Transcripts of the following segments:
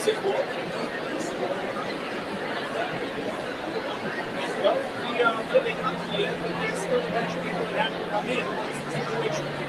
Is it cool? Well, they come here, but there's still a bunch of people that have to come in. It's the situation.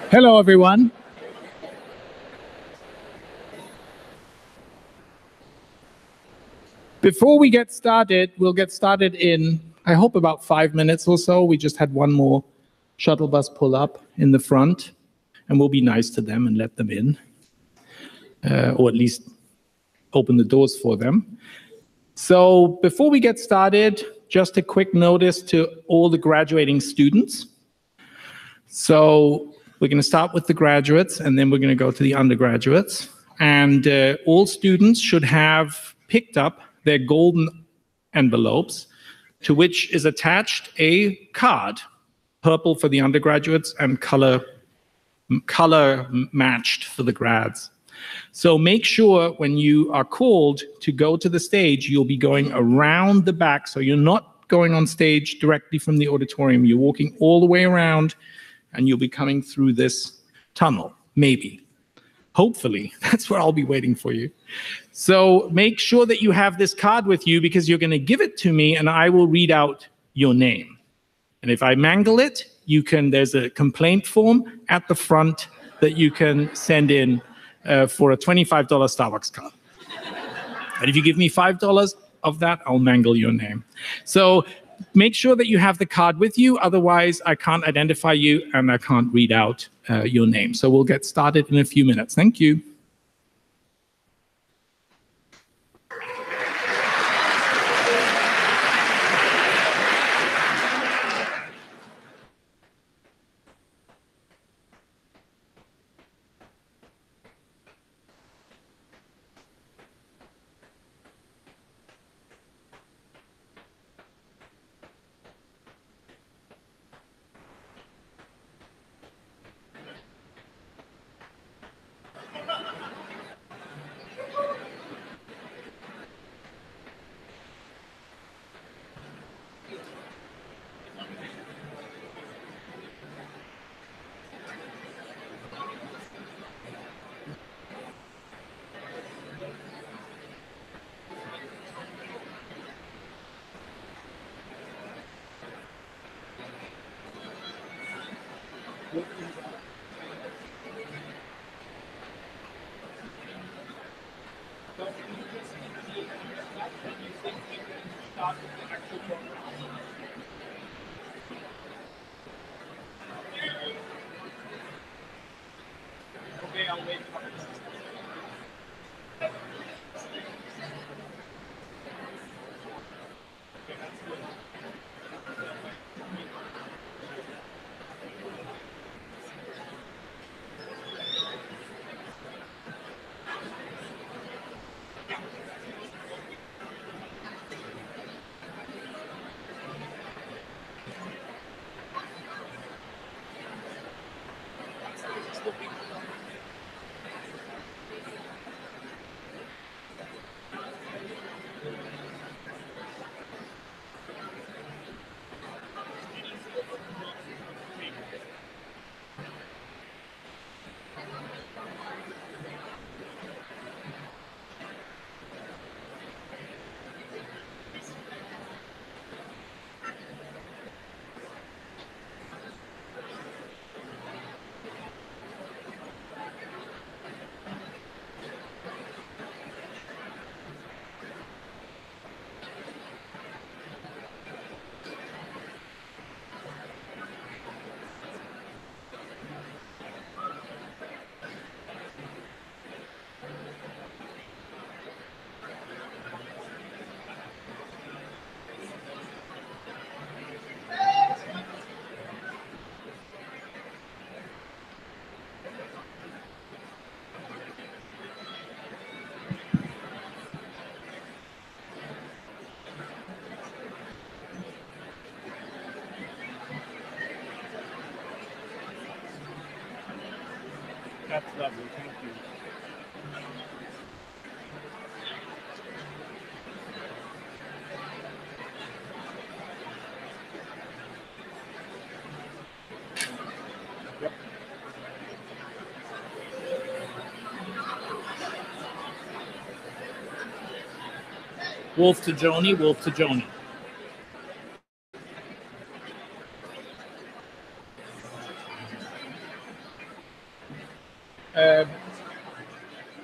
Hello, everyone. Before we get started, we'll get started in, I hope, about 5 minutes or so. We just had one more shuttle bus pull up in the front, and we'll be nice to them and let them in, or at least open the doors for them. So before we get started, just a quick notice to all the graduating students. So we're going to start with the graduates, and then we're going to go to the undergraduates. And all students should have picked up their golden envelopes, to which is attached a card, purple for the undergraduates and color matched for the grads. So make sure when you are called to go to the stage, you'll be going around the back. So you're not going on stage directly from the auditorium. You're walking all the way around, and you'll be coming through this tunnel, maybe. Hopefully, that's where I'll be waiting for you. So make sure that you have this card with you, because you're going to give it to me, and I will read out your name. And if I mangle it, there's a complaint form at the front that you can send in for a $25 Starbucks card. And if you give me $5 of that, I'll mangle your name. So make sure that you have the card with you. Otherwise, I can't identify you and I can't read out your name. So we'll get started in a few minutes. Thank you. That's lovely. Thank you. Yep. Wolf to Joni, Wolf to Joni.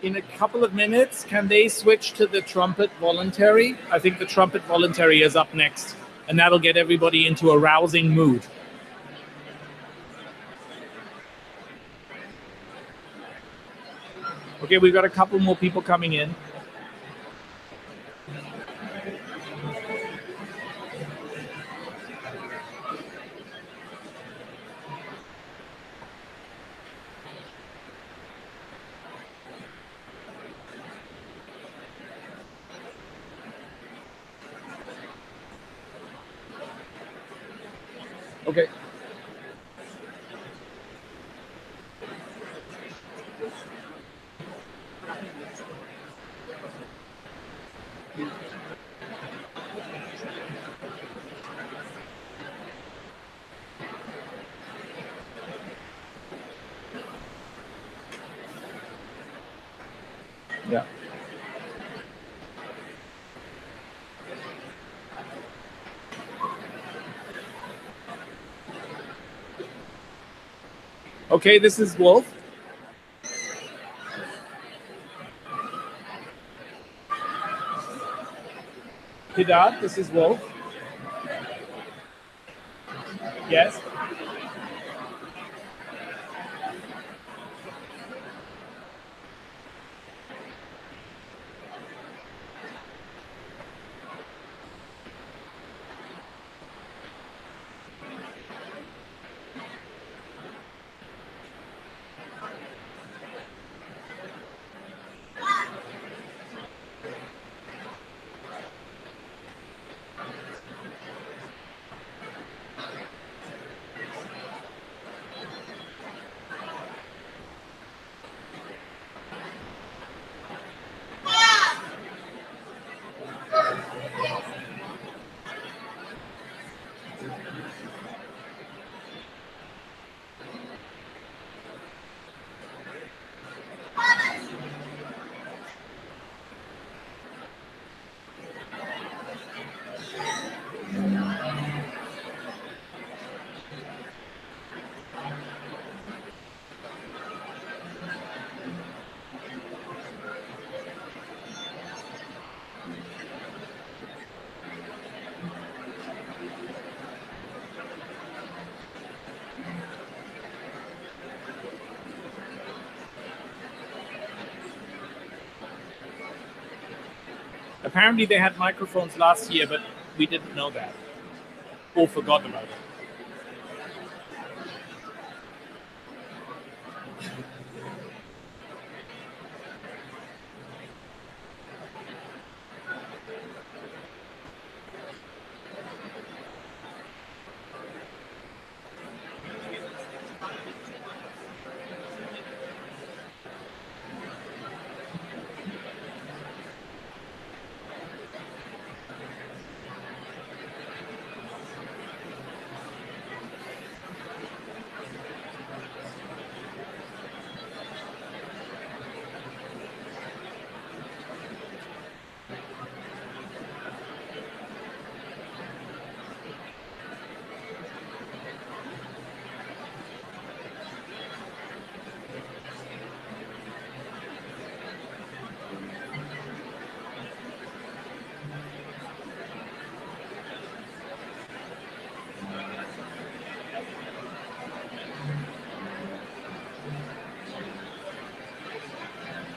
In a couple of minutes, can they switch to the Trumpet Voluntary? I think the Trumpet Voluntary is up next, and that'll get everybody into a rousing mood. Okay, we've got a couple more people coming in. Okay. Yeah. Okay, this is Wolf. Hidad, this is Wolf. Yes. Apparently they had microphones last year, but we didn't know that. Or forgot about it.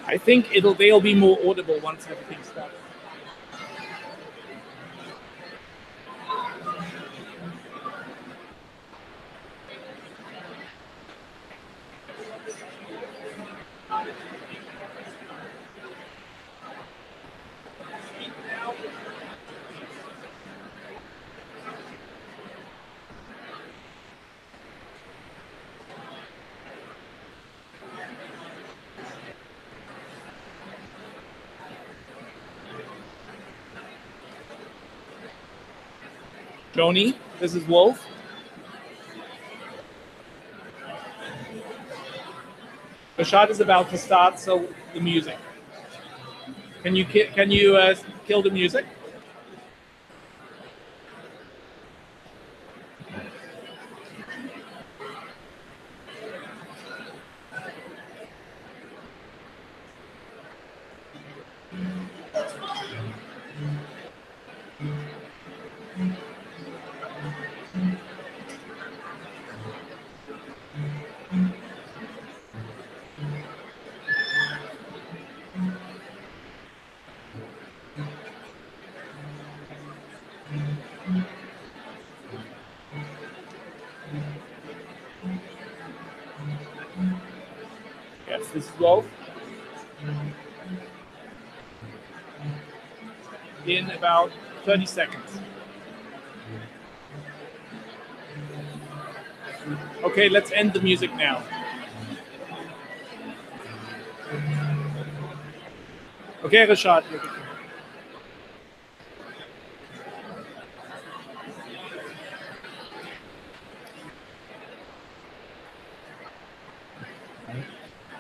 I think they'll be more audible once everything starts. Joni, this is Wolf. The shot is about to start, so the music. Can you kill the music? Yes, this is Wolf. In about 30 seconds. Okay, let's end the music now. Okay, Rashad.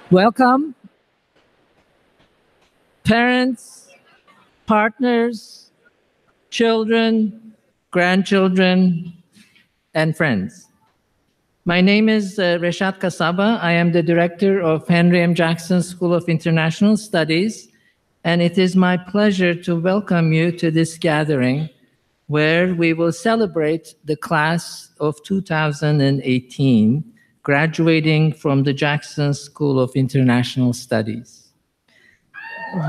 Welcome, parents, partners, children, grandchildren, and friends. My name is Reshat Kasaba. I am the director of Henry M. Jackson School of International Studies, and it is my pleasure to welcome you to this gathering where we will celebrate the class of 2018, graduating from the Jackson School of International Studies.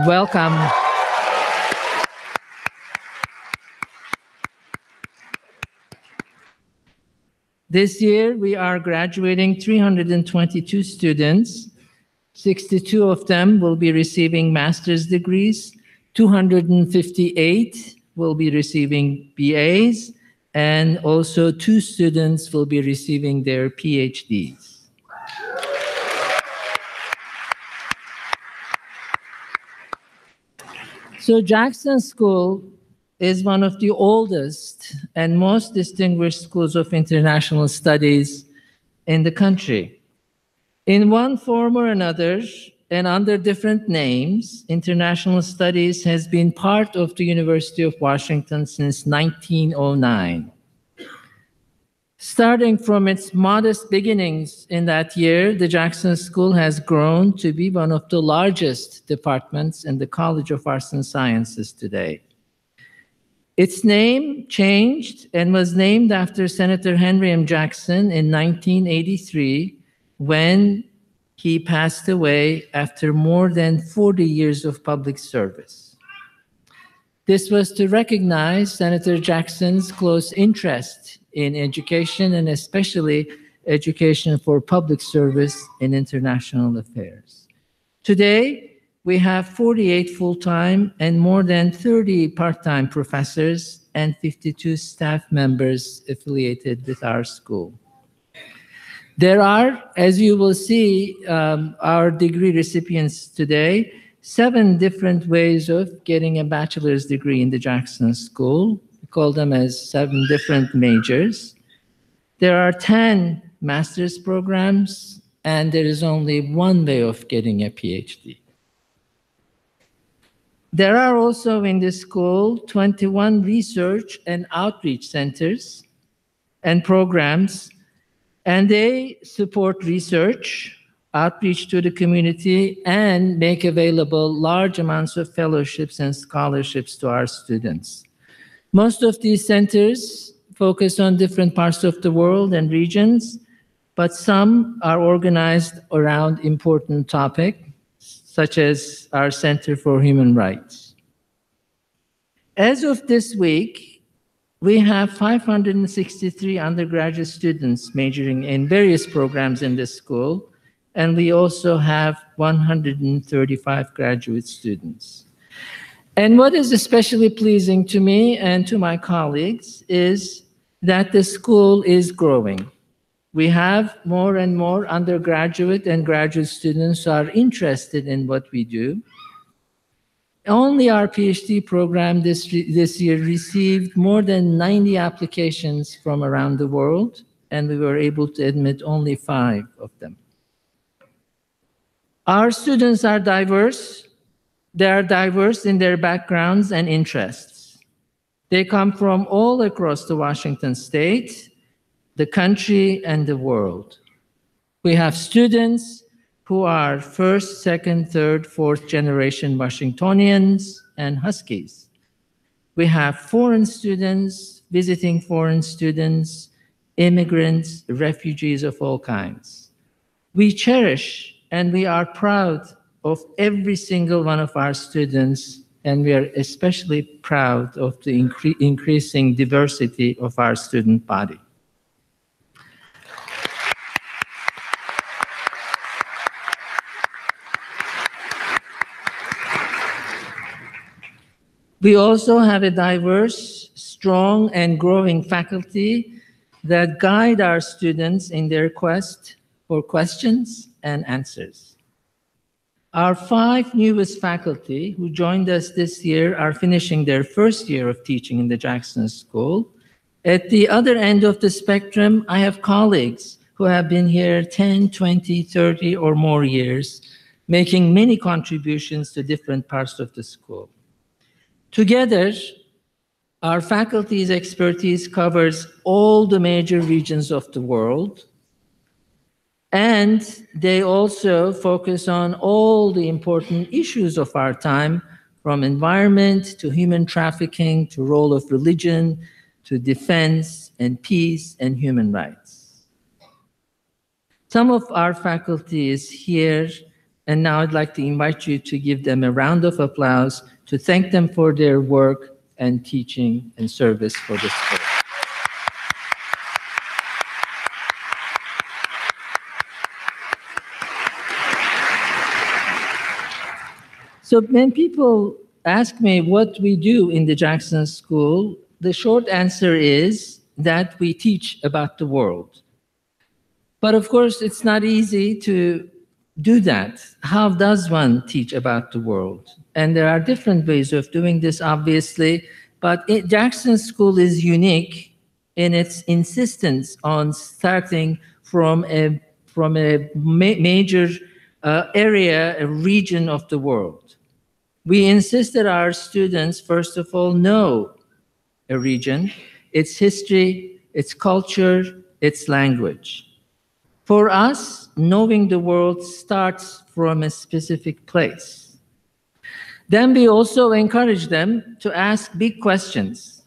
Welcome. This year, we are graduating 322 students. 62 of them will be receiving master's degrees, 258 will be receiving BAs, and also 2 students will be receiving their PhDs. So Jackson School is one of the oldest and most distinguished schools of international studies in the country. In one form or another, and under different names, international studies has been part of the University of Washington since 1909. Starting from its modest beginnings in that year, the Jackson School has grown to be one of the largest departments in the College of Arts and Sciences today. Its name changed and was named after Senator Henry M. Jackson in 1983 when he passed away after more than 40 years of public service. This was to recognize Senator Jackson's close interest in education and especially education for public service in international affairs. Today, we have 48 full-time and more than 30 part-time professors and 52 staff members affiliated with our school. There are, as you will see, our degree recipients today, 7 different ways of getting a bachelor's degree in the Jackson School. We call them as 7 different majors. There are 10 master's programs, and there is only 1 way of getting a PhD. There are also in this school 21 research and outreach centers and programs, and they support research, outreach to the community, and make available large amounts of fellowships and scholarships to our students. Most of these centers focus on different parts of the world and regions, but some are organized around important topics, such as our Center for Human Rights. As of this week, we have 563 undergraduate students majoring in various programs in this school, and we also have 135 graduate students. And what is especially pleasing to me and to my colleagues is that the school is growing. We have more and more undergraduate and graduate students who are interested in what we do. Only our PhD program this year received more than 90 applications from around the world, and we were able to admit only 5 of them. Our students are diverse. They are diverse in their backgrounds and interests. They come from all across the Washington state, the country, and the world. We have students who are first, second, third, fourth generation Washingtonians and Huskies. We have foreign students, visiting foreign students, immigrants, refugees of all kinds. We cherish and we are proud of every single one of our students, and we are especially proud of the increasing diversity of our student body. We also have a diverse, strong, and growing faculty that guide our students in their quest for questions and answers. Our 5 newest faculty who joined us this year are finishing their first year of teaching in the Jackson School. At the other end of the spectrum, I have colleagues who have been here 10, 20, 30, or more years, making many contributions to different parts of the school. Together, our faculty's expertise covers all the major regions of the world, and they also focus on all the important issues of our time, from environment to human trafficking to role of religion to defense and peace and human rights. Some of our faculty is here, and now I'd like to invite you to give them a round of applause to thank them for their work and teaching and service for the school. So when people ask me what we do in the Jackson School, the short answer is that we teach about the world. But of course, it's not easy to do that. How does one teach about the world? And there are different ways of doing this, obviously, but Jackson School is unique in its insistence on starting from a major area, a region of the world. We insist that our students, first of all, know a region, its history, its culture, its language. For us, knowing the world starts from a specific place. Then we also encourage them to ask big questions.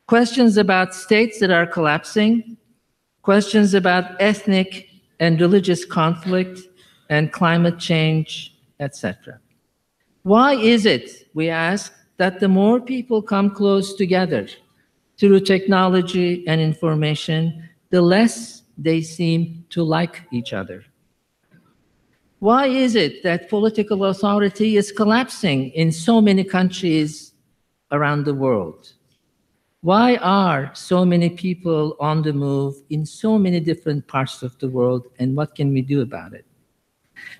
Questions about states that are collapsing, questions about ethnic and religious conflict and climate change, etc. Why is it, we ask, that the more people come close together through technology and information, the less they seem to like each other? Why is it that political authority is collapsing in so many countries around the world? Why are so many people on the move in so many different parts of the world, and what can we do about it?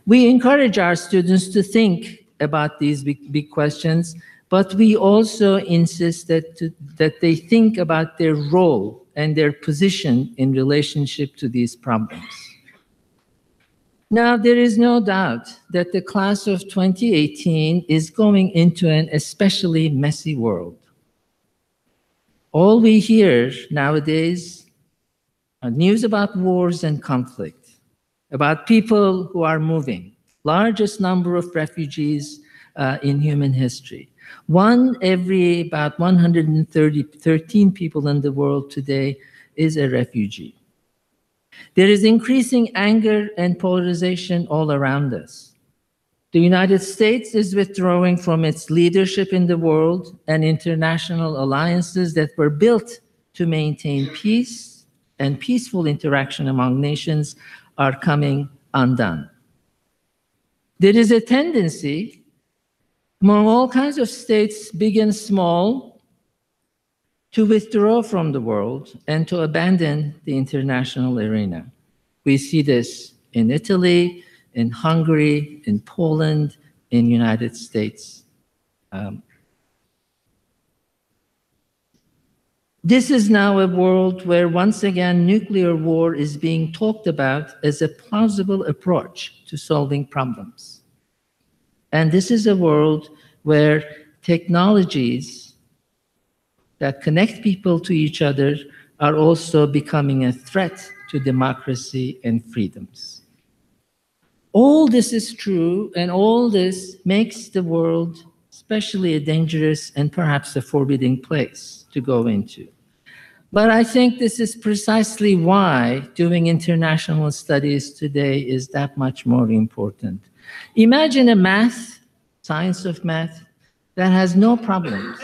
We encourage our students to think about these big questions, but we also insist that they think about their role and their position in relationship to these problems. Now, there is no doubt that the class of 2018 is going into an especially messy world. All we hear nowadays are news about wars and conflict, about people who are moving, largest number of refugees in human history. One every about 113 people in the world today is a refugee. There is increasing anger and polarization all around us. The United States is withdrawing from its leadership in the world, and international alliances that were built to maintain peace and peaceful interaction among nations are coming undone. There is a tendency among all kinds of states, big and small, to withdraw from the world and to abandon the international arena. We see this in Italy, in Hungary, in Poland, in the United States. This is now a world where, once again, nuclear war is being talked about as a plausible approach to solving problems. And this is a world where technologies that connect people to each other are also becoming a threat to democracy and freedoms. All this is true, and all this makes the world especially a dangerous and perhaps a forbidding place to go into. But I think this is precisely why doing international studies today is that much more important. Imagine a math, science of math, that has no problems,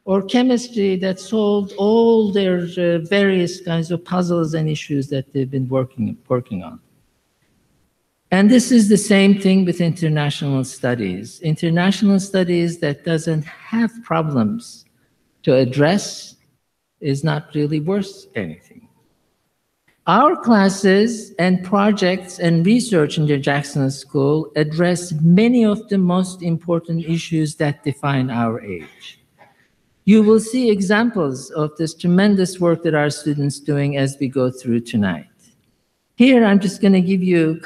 or chemistry that solved all their various kinds of puzzles and issues that they've been working on. And this is the same thing with international studies. International studies that doesn't have problems to address is not really worth anything. Our classes and projects and research in the Jackson School address many of the most important issues that define our age. You will see examples of this tremendous work that our students are doing as we go through tonight. Here, I'm just going to give you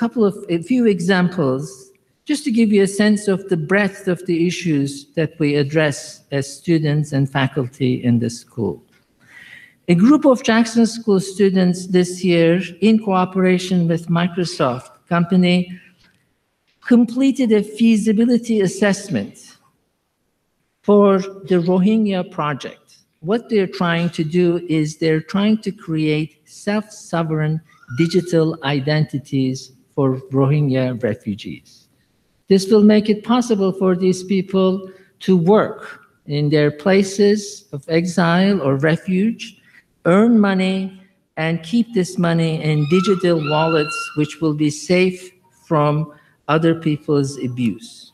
a few examples, just to give you a sense of the breadth of the issues that we address as students and faculty in the school. A group of Jackson School students this year, in cooperation with Microsoft company, completed a feasibility assessment for the Rohingya project. What they're trying to do is they're trying to create self-sovereign digital identities for Rohingya refugees. This will make it possible for these people to work in their places of exile or refuge, earn money, and keep this money in digital wallets, which will be safe from other people's abuse.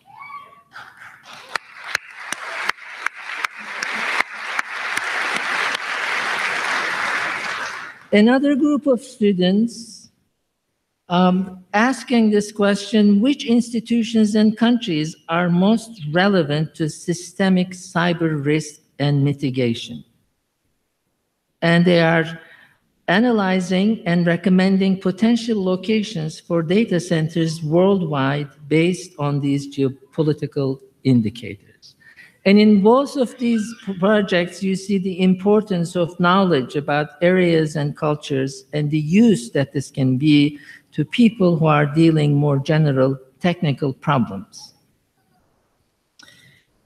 Another group of students asking this question: which institutions and countries are most relevant to systemic cyber risk and mitigation? And they are analyzing and recommending potential locations for data centers worldwide based on these geopolitical indicators. And in both of these projects, you see the importance of knowledge about areas and cultures and the use that this can be to people who are dealing more general technical problems.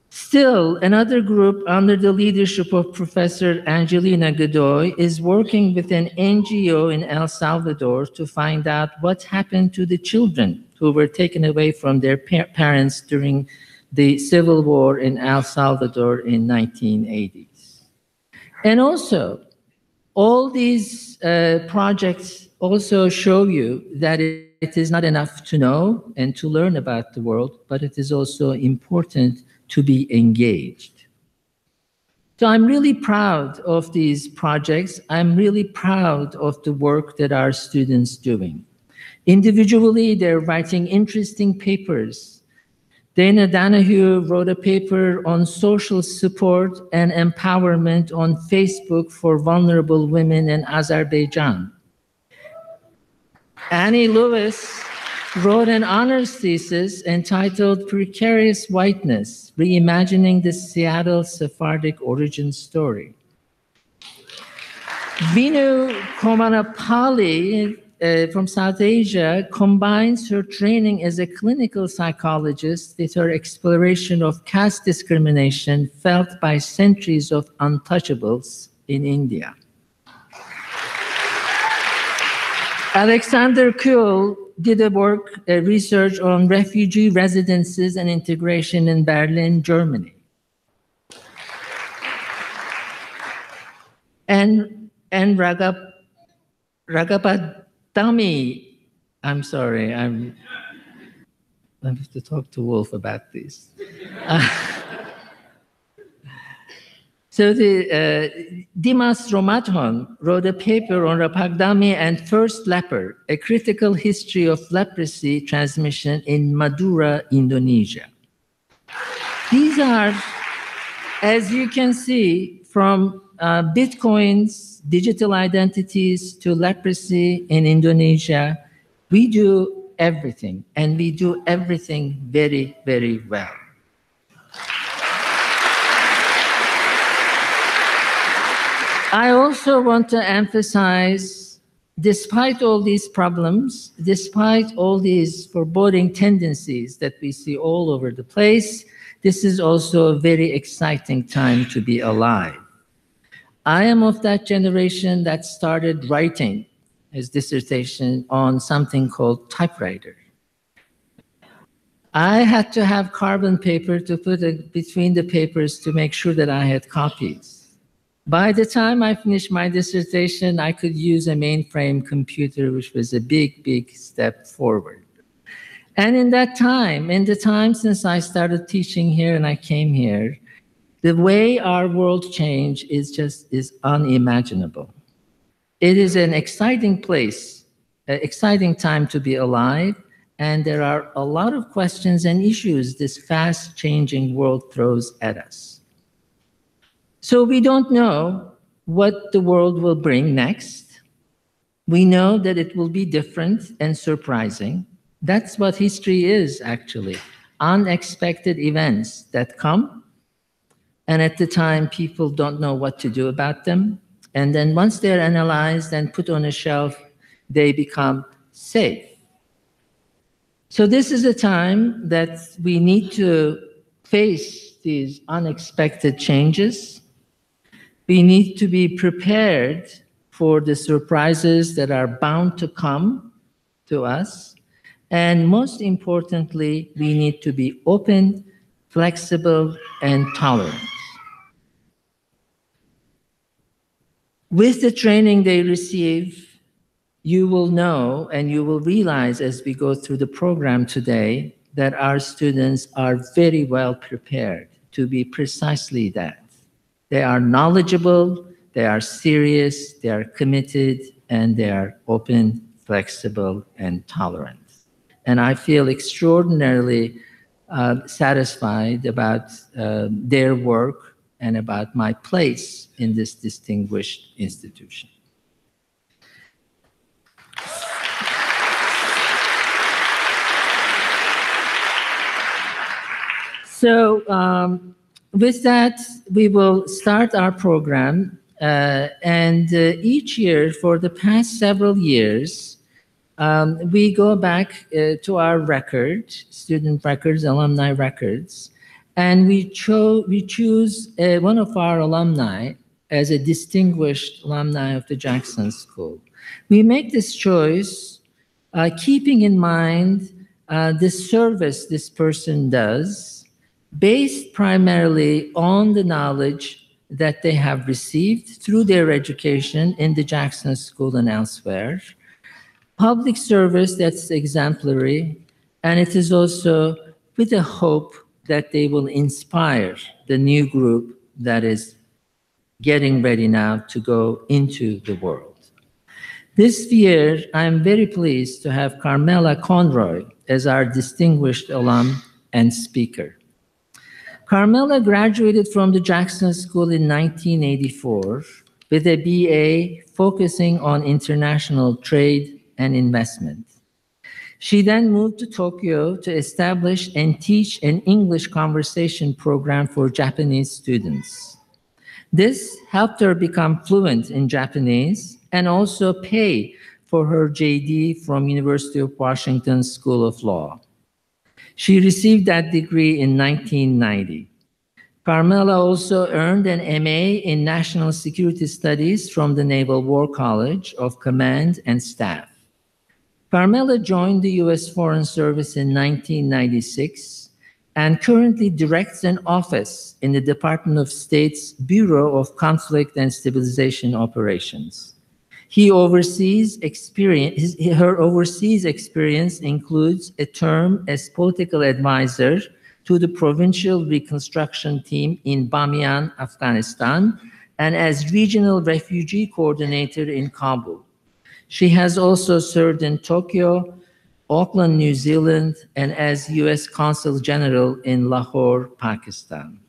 Still, another group under the leadership of Professor Angelina Godoy is working with an NGO in El Salvador to find out what happened to the children who were taken away from their parents during the civil war in El Salvador in 1980s. And also, all these projects also show you that it is not enough to know and to learn about the world, but it is also important to be engaged. So I'm really proud of these projects. I'm really proud of the work that our students are doing. Individually, they're writing interesting papers. Dana Donahue wrote a paper on social support and empowerment on Facebook for vulnerable women in Azerbaijan. Annie Lewis wrote an honors thesis entitled Precarious Whiteness, Reimagining the Seattle Sephardic Origin Story. Vinu Komanapalli from South Asia combines her training as a clinical psychologist with her exploration of caste discrimination felt by centuries of untouchables in India. Alexander Kuhl did a research on refugee residences and integration in Berlin, Germany. And Ragapatami, I'm sorry, I have to talk to Wolf about this. So Dimas Romathon wrote a paper on Rapagdami and First Leper, a critical history of leprosy transmission in Madura, Indonesia. These are, as you can see, from Bitcoins, digital identities, to leprosy in Indonesia. We do everything, and we do everything very, very well. I also want to emphasize, despite all these problems, despite all these foreboding tendencies that we see all over the place, this is also a very exciting time to be alive. I am of that generation that started writing his dissertation on something called typewriter. I had to have carbon paper to put between the papers to make sure that I had copies. By the time I finished my dissertation, I could use a mainframe computer, which was a big, big step forward. And in that time, in the time since I started teaching here and I came here, the way our world changed is unimaginable. It is an exciting place, an exciting time to be alive, and there are a lot of questions and issues this fast-changing world throws at us. So we don't know what the world will bring next. We know that it will be different and surprising. That's what history is, actually. Unexpected events that come, and at the time, people don't know what to do about them. And then once they're analyzed and put on a shelf, they become safe. So this is a time that we need to face these unexpected changes. We need to be prepared for the surprises that are bound to come to us. And most importantly, we need to be open, flexible, and tolerant. With the training they receive, you will know and you will realize as we go through the program today that our students are very well prepared to be precisely that. They are knowledgeable, they are serious, they are committed, and they are open, flexible, and tolerant. And I feel extraordinarily satisfied about their work and about my place in this distinguished institution. So, with that, we will start our program, and each year for the past several years, we go back to our record, student records, alumni records, and we choose one of our alumni as a distinguished alumni of the Jackson School. We make this choice keeping in mind the service this person does, based primarily on the knowledge that they have received through their education in the Jackson School and elsewhere, public service that's exemplary, and it is also with a hope that they will inspire the new group that is getting ready now to go into the world. This year, I'm very pleased to have Carmela Conroy as our distinguished alum and speaker. Carmela graduated from the Jackson School in 1984 with a BA focusing on international trade and investment. She then moved to Tokyo to establish and teach an English conversation program for Japanese students. This helped her become fluent in Japanese and also pay for her JD from University of Washington School of Law. She received that degree in 1990. Carmela also earned an MA in National Security Studies from the Naval War College of Command and Staff. Carmela joined the U.S. Foreign Service in 1996 and currently directs an office in the Department of State's Bureau of Conflict and Stabilization Operations. Her overseas experience includes a term as political advisor to the Provincial Reconstruction Team in Bamiyan, Afghanistan, and as Regional Refugee Coordinator in Kabul. She has also served in Tokyo Auckland, New Zealand, and as U.S. Consul General in Lahore, Pakistan.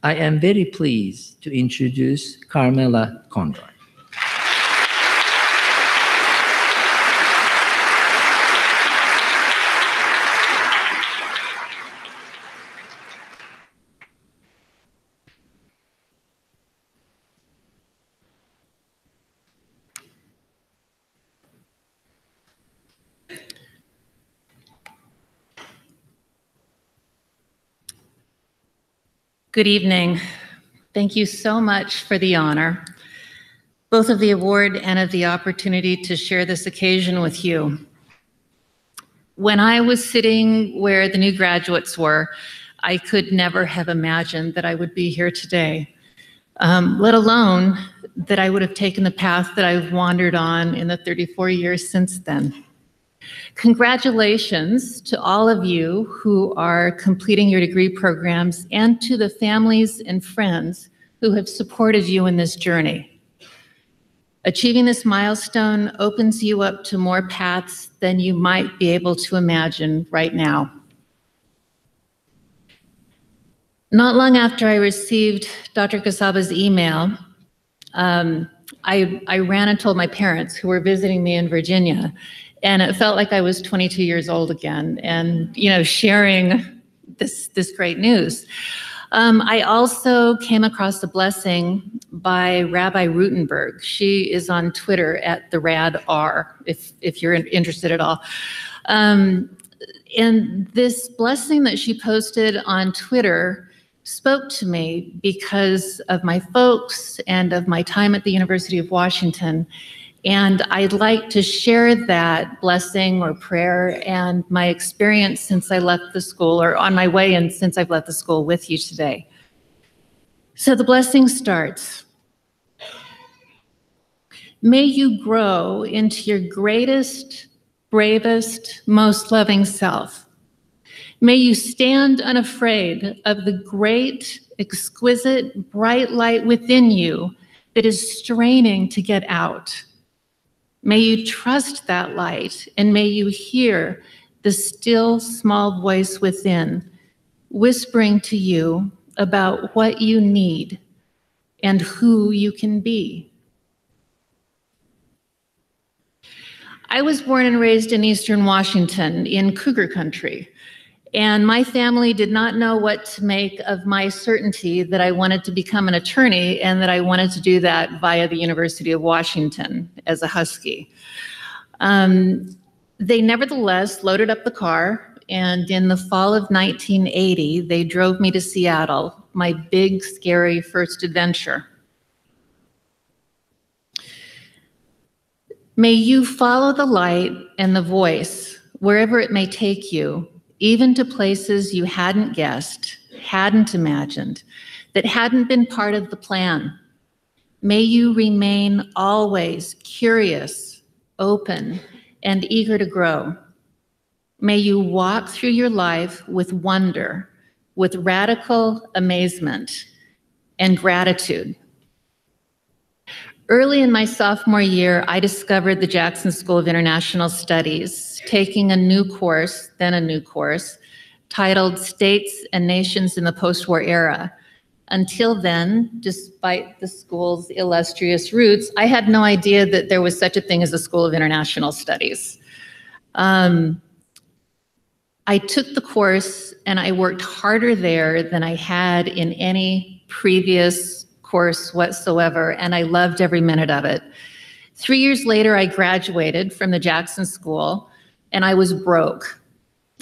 I am very pleased to introduce Carmela Conroy. Good evening. Thank you so much for the honor, both of the award and of the opportunity to share this occasion with you. When I was sitting where the new graduates were, I could never have imagined that I would be here today, let alone that I would have taken the path that I've wandered on in the 34 years since then. Congratulations to all of you who are completing your degree programs and to the families and friends who have supported you in this journey. Achieving this milestone opens you up to more paths than you might be able to imagine right now. Not long after I received Dr. Kasaba's email, I ran and told my parents who were visiting me in Virginia, and it felt like I was 22 years old again and, sharing this great news. I also came across a blessing by Rabbi Rutenberg. She is on Twitter at the RadR, if you're interested at all. And this blessing that she posted on Twitter spoke to me because of my folks and of my time at the University of Washington. And I'd like to share that blessing or prayer and my experience since I left the school, or on my way in since I've left the school, with you today. So the blessing starts. May you grow into your greatest, bravest, most loving self. May you stand unafraid of the great, exquisite, bright light within you that is straining to get out. May you trust that light, and may you hear the still, small voice within, whispering to you about what you need and who you can be. I was born and raised in Eastern Washington in Cougar Country, and my family did not know what to make of my certainty that I wanted to become an attorney and that I wanted to do that via the University of Washington as a Husky. They nevertheless loaded up the car, and in the fall of 1980, they drove me to Seattle, my big, scary first adventure. May you follow the light and the voice wherever it may take you, even to places you hadn't guessed, hadn't imagined, that hadn't been part of the plan. May you remain always curious, open, and eager to grow. May you walk through your life with wonder, with radical amazement and gratitude. Early in my sophomore year, I discovered the Jackson School of International Studies, taking a new course, titled States and Nations in the Post-War Era. Until then, despite the school's illustrious roots, I had no idea that there was such a thing as a School of International Studies. I took the course and I worked harder there than I had in any previous course whatsoever, and I loved every minute of it. 3 years later, I graduated from the Jackson School, and I was broke.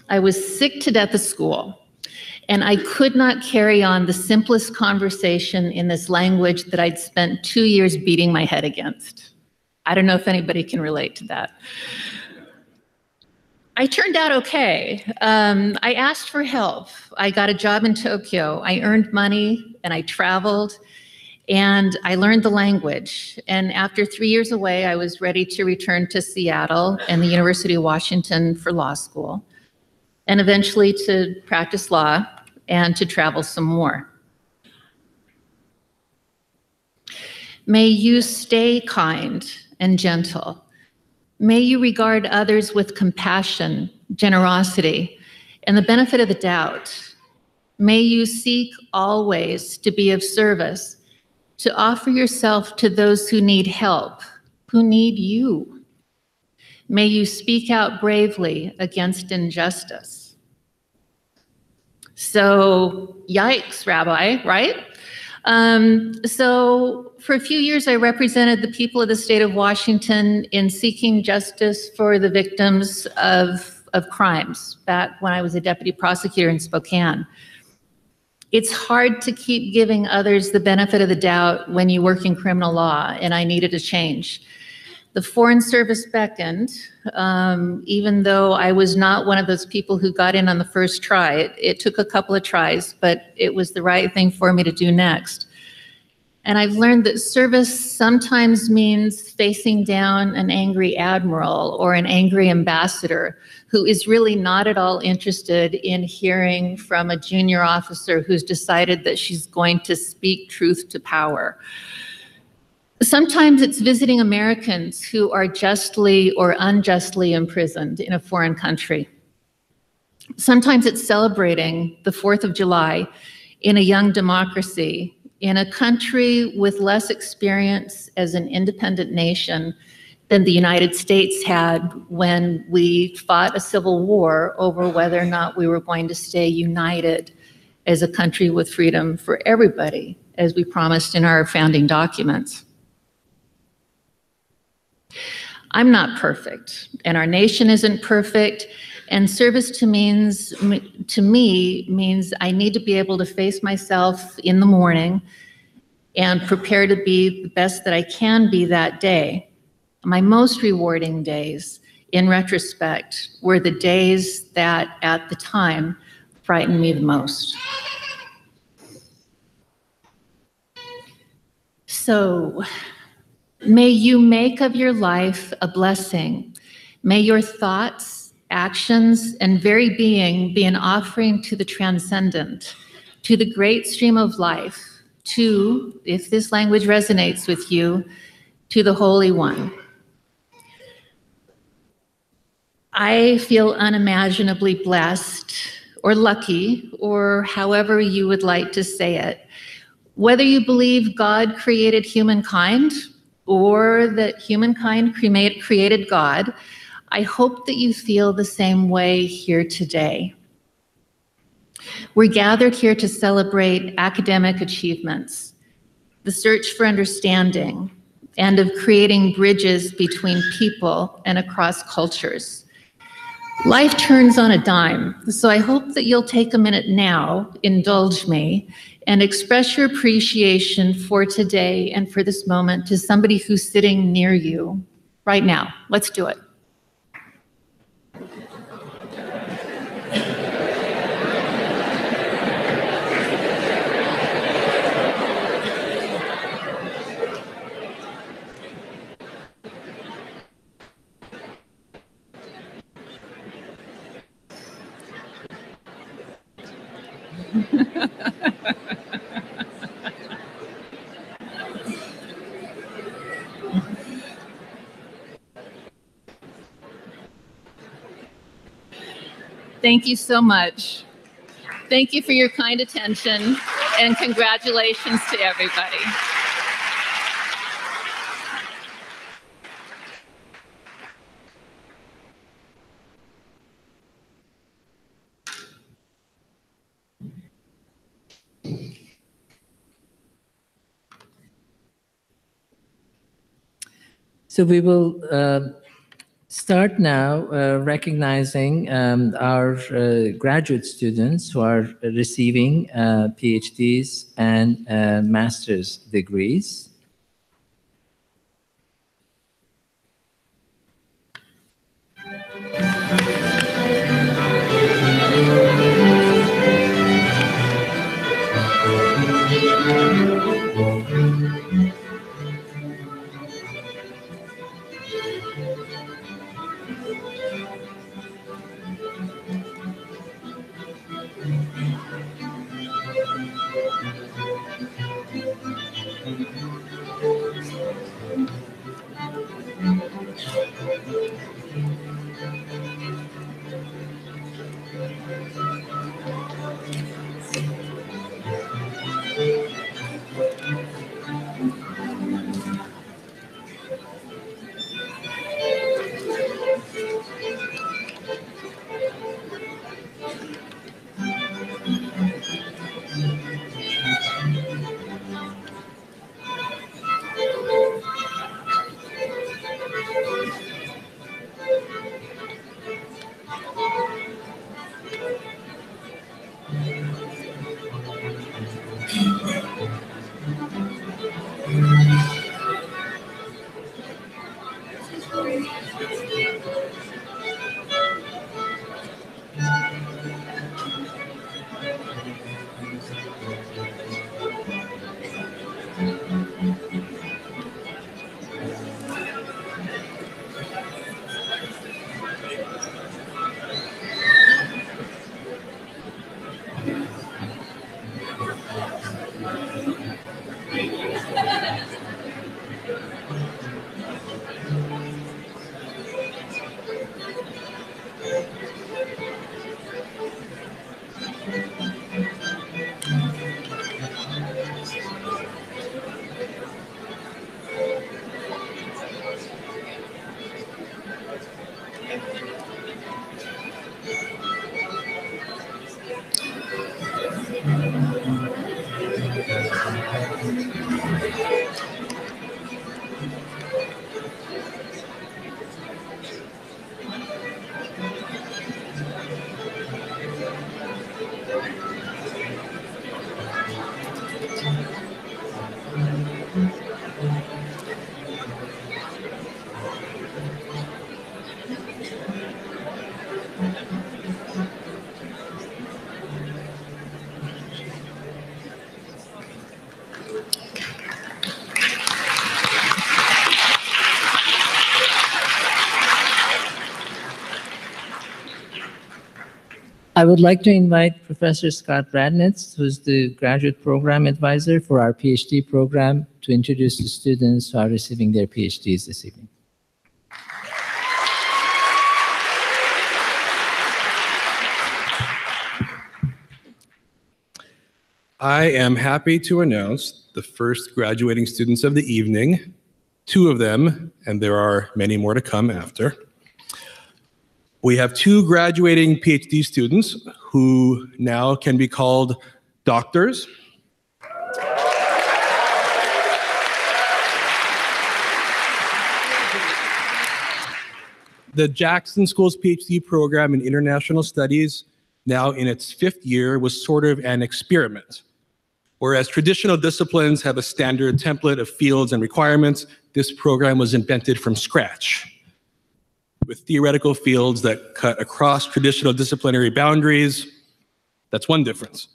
I was sick to death of school, and I could not carry on the simplest conversation in this language that I'd spent 2 years beating my head against. I don't know if anybody can relate to that. I turned out okay. I asked for help. I got a job in Tokyo. I earned money, and I traveled, and I learned the language. And after 3 years away, I was ready to return to Seattle and the University of Washington for law school, and eventually to practice law and to travel some more. May you stay kind and gentle. May you regard others with compassion, generosity, and the benefit of the doubt. May you seek always to be of service, to offer yourself to those who need help, who need you. May you speak out bravely against injustice. So, yikes, Rabbi, right? So for a few years, I represented the people of the state of Washington in seeking justice for the victims of crimes back when I was a deputy prosecutor in Spokane. It's hard to keep giving others the benefit of the doubt when you work in criminal law, and I needed a change. The Foreign Service beckoned, even though I was not one of those people who got in on the first try. It took a couple of tries, but it was the right thing for me to do next. And I've learned that service sometimes means facing down an angry admiral or an angry ambassador who is really not at all interested in hearing from a junior officer who's decided that she's going to speak truth to power. Sometimes it's visiting Americans who are justly or unjustly imprisoned in a foreign country. Sometimes it's celebrating the 4th of July in a young democracy, in a country with less experience as an independent nation than the United States had when we fought a civil war over whether or not we were going to stay united as a country with freedom for everybody, as we promised in our founding documents. I'm not perfect, and our nation isn't perfect, and service to me means I need to be able to face myself in the morning and prepare to be the best that I can be that day. My most rewarding days, in retrospect, were the days that, at the time, frightened me the most. So, may you make of your life a blessing. May your thoughts, actions, and very being be an offering to the transcendent, to the great stream of life, to, if this language resonates with you, to the Holy One. I feel unimaginably blessed, or lucky, or however you would like to say it. Whether you believe God created humankind, or that humankind created God, I hope that you feel the same way here today. We're gathered here to celebrate academic achievements, the search for understanding, and of creating bridges between people and across cultures. Life turns on a dime, so I hope that you'll take a minute now, indulge me, and express your appreciation for today and for this moment to somebody who's sitting near you right now. Let's do it. Thank you so much. Thank you for your kind attention, and congratulations to everybody. So we will start now recognizing our graduate students who are receiving PhDs and master's degrees. I would like to invite Professor Scott Radnitz, who's the graduate program advisor for our PhD program, to introduce the students who are receiving their PhDs this evening. I am happy to announce the first graduating students of the evening, 2 of them, and there are many more to come after. We have 2 graduating PhD students who now can be called doctors. The Jackson School's PhD program in International Studies, now in its 5th year, was sort of an experiment. Whereas traditional disciplines have a standard template of fields and requirements, this program was invented from scratch, with theoretical fields that cut across traditional disciplinary boundaries. That's one difference.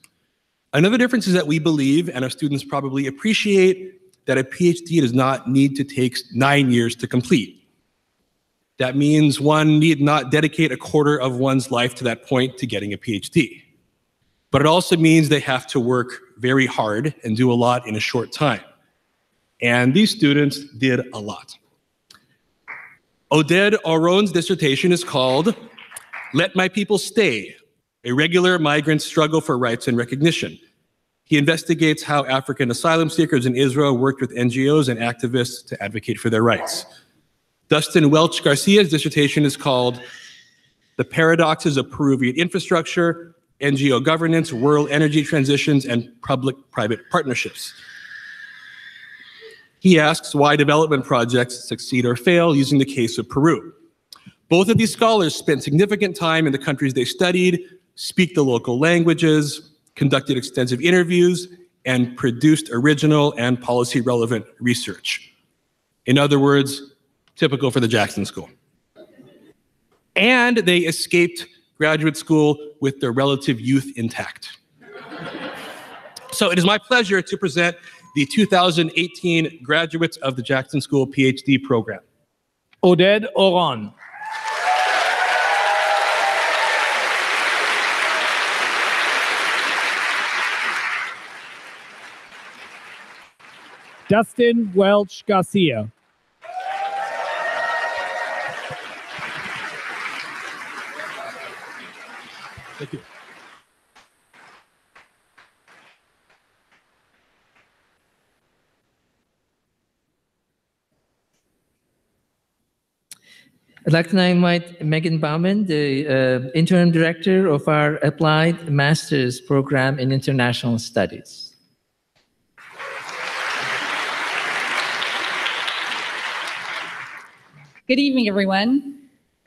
Another difference is that we believe, and our students probably appreciate, that a PhD does not need to take 9 years to complete. That means one need not dedicate a quarter of one's life to that point to getting a PhD. But it also means they have to work very hard and do a lot in a short time. And these students did a lot. Oded Oron's dissertation is called "Let My People Stay: Irregular Migrants Struggle for Rights and Recognition." He investigates how African asylum seekers in Israel worked with NGOs and activists to advocate for their rights. Dustin Welch Garcia's dissertation is called "The Paradoxes of Peruvian Infrastructure, NGO Governance, Rural Energy Transitions, and Public-Private Partnerships." He asks why development projects succeed or fail using the case of Peru. Both of these scholars spent significant time in the countries they studied, speak the local languages, conducted extensive interviews, and produced original and policy-relevant research. In other words, typical for the Jackson School. And they escaped graduate school with their relative youth intact. So it is my pleasure to present the 2018 graduates of the Jackson School PhD program. Oded Oron. Dustin Welch Garcia. Thank you. I'd like to now invite Megan Bauman, the interim director of our Applied Master's Program in International Studies. Good evening, everyone.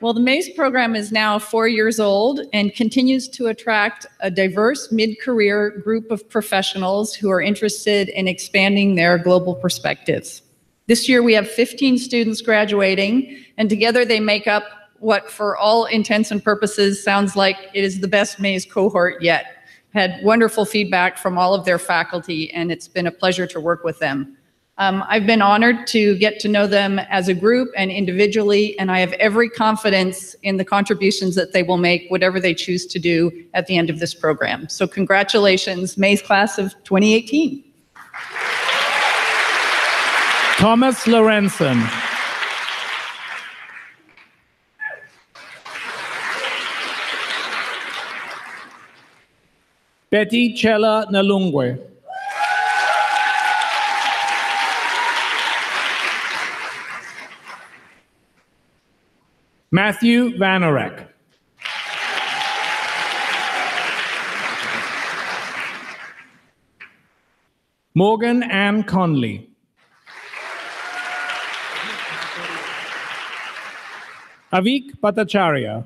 Well, the MACE program is now 4 years old and continues to attract a diverse mid-career group of professionals who are interested in expanding their global perspectives. This year, we have 15 students graduating, and together they make up what, for all intents and purposes, sounds like it is the best MACE cohort yet. Had wonderful feedback from all of their faculty, and it's been a pleasure to work with them. I've been honored to get to know them as a group and individually, and I have every confidence in the contributions that they will make, whatever they choose to do at the end of this program. So congratulations, MACE class of 2018. Thomas Lorenzen. Betty Chela Nalungwe. Matthew Vanorek. Morgan Ann Conley. Avik Bhattacharya.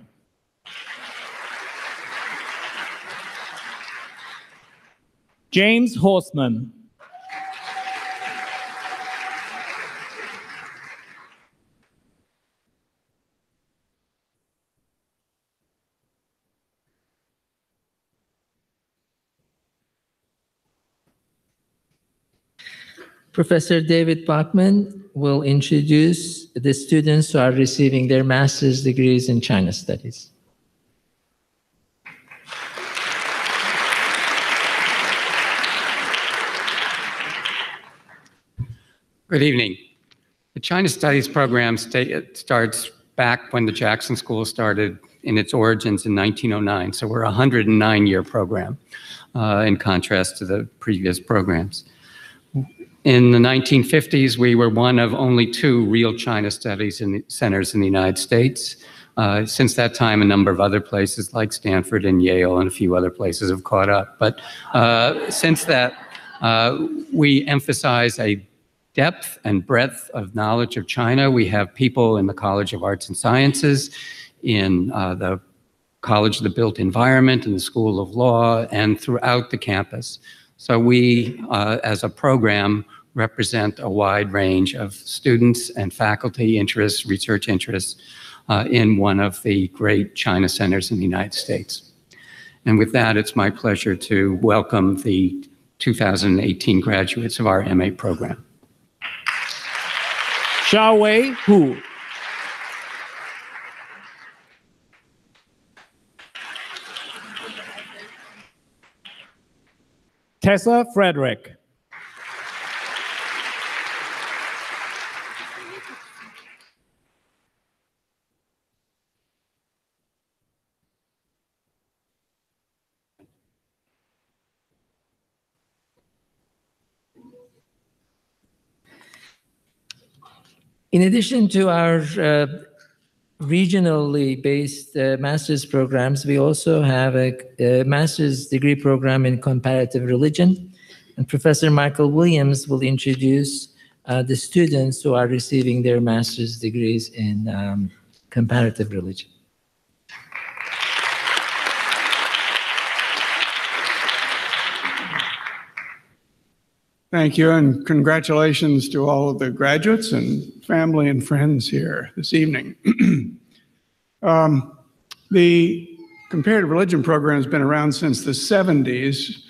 James Horseman. Professor David Bachman will introduce the students who are receiving their master's degrees in China Studies. Good evening. The China Studies program starts back when the Jackson School started in its origins in 1909. So we're a 109-year program in contrast to the previous programs. In the 1950s, we were one of only 2 real China Studies centers in the United States. Since that time, a number of other places like Stanford and Yale and a few other places have caught up. But since that, we emphasize a depth and breadth of knowledge of China. We have people in the College of Arts and Sciences, in the College of the Built Environment, in the School of Law, and throughout the campus. So we, as a program, represent a wide range of students and faculty interests, research interests, in one of the great China centers in the United States. And with that, it's my pleasure to welcome the 2018 graduates of our MA program. Xiaowei Hu. Tessa Frederick. In addition to our regionally based master's programs, we also have a master's degree program in comparative religion. And Professor Michael Williams will introduce the students who are receiving their master's degrees in comparative religion. Thank you, and congratulations to all of the graduates and family and friends here this evening. The comparative religion program has been around since the 70s,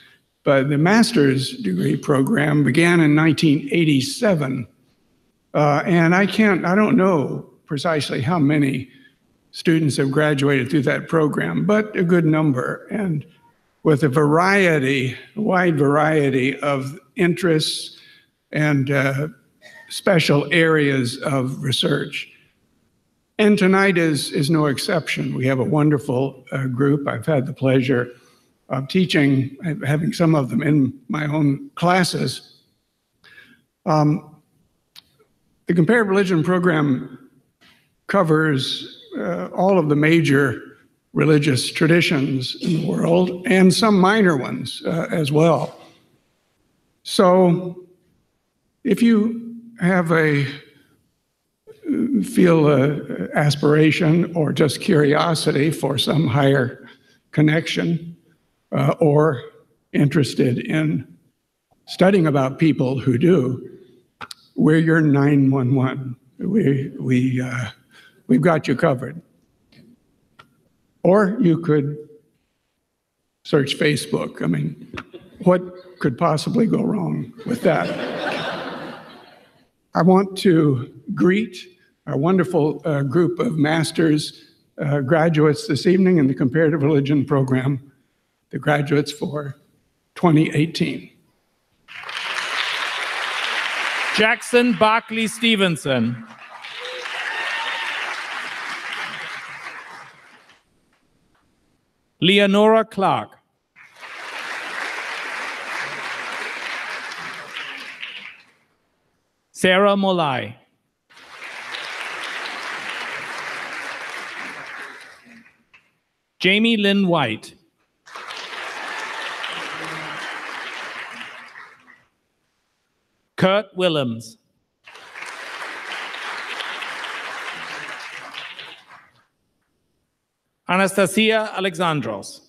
but the master's degree program began in 1987. And I don't know precisely how many students have graduated through that program, but a good number. And with a wide variety of interests and special areas of research. And tonight is no exception. We have a wonderful group. I've had the pleasure of teaching, having some of them in my own classes. The Comparative Religion program covers all of the major religious traditions in the world and some minor ones as well. So if you have feel aspiration or just curiosity for some higher connection or interested in studying about people who do, we're your 911. We've got you covered. Or you could search Facebook. I mean, what could possibly go wrong with that? I want to greet our wonderful group of master's graduates this evening in the Comparative Religion program, the graduates for 2018. Jackson Barkley Stevenson. Leonora Clark. Sarah Molai. Jamie Lynn White. Kurt Willems. Anastasia Alexandros.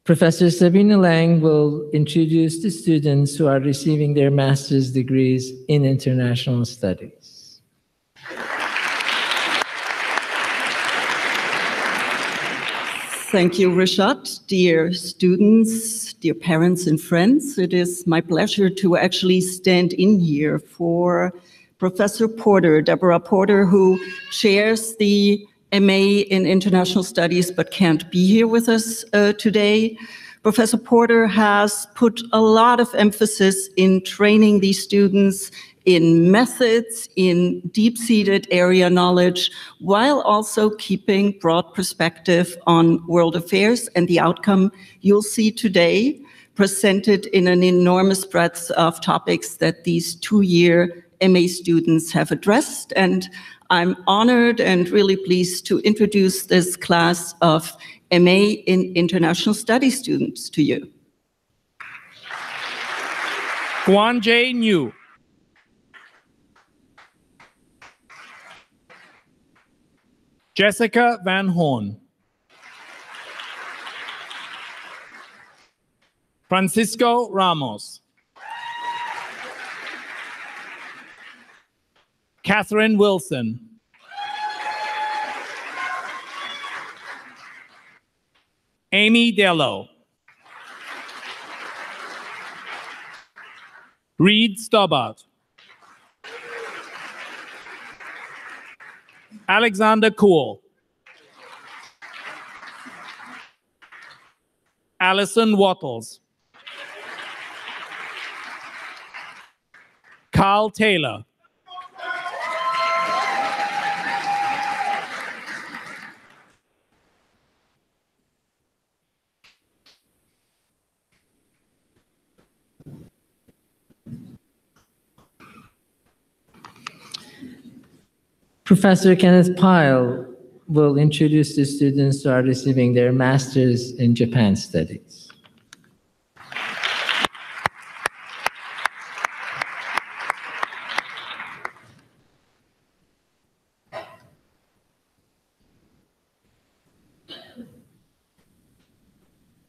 Professor Sabina Lang will introduce the students who are receiving their master's degrees in international studies. Thank you, Rishad. Dear students, dear parents and friends, it is my pleasure to actually stand in here for Professor Porter, Deborah Porter, who chairs the MA in International Studies but can't be here with us today. Professor Porter has put a lot of emphasis in training these students in methods, in deep-seated area knowledge, while also keeping broad perspective on world affairs, and the outcome you'll see today presented in an enormous breadth of topics that these two-year MA students have addressed. And I'm honored and really pleased to introduce this class of MA in International Studies students to you. Guan J. New. Jessica Van Horn. Francisco Ramos. Catherine Wilson. Amy Dello. Reed Stobbart. Alexander Cool. Allison Wattles. Carl Taylor. Professor Kenneth Pyle will introduce the students who are receiving their master's in Japan studies.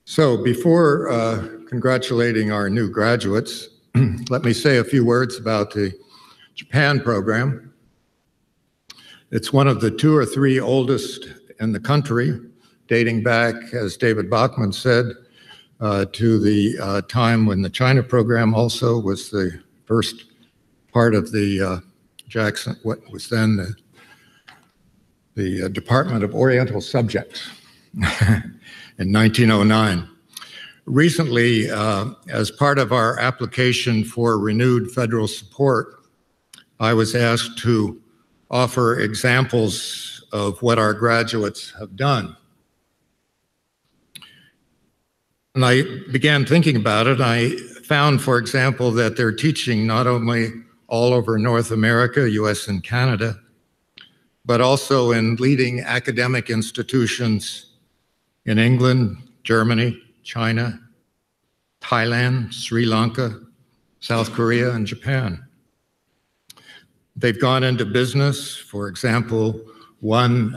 So before congratulating our new graduates, let me say a few words about the Japan program. It's one of the 2 or 3 oldest in the country, dating back, as David Bachman said, to the time when the China program also was the first part of the Jackson, what was then the Department of Oriental Subjects in 1909. Recently, as part of our application for renewed federal support, I was asked to offer examples of what our graduates have done. And I began thinking about it. I found, for example, that they're teaching not only all over North America, US and Canada, but also in leading academic institutions in England, Germany, China, Thailand, Sri Lanka, South Korea, and Japan. They've gone into business. For example, one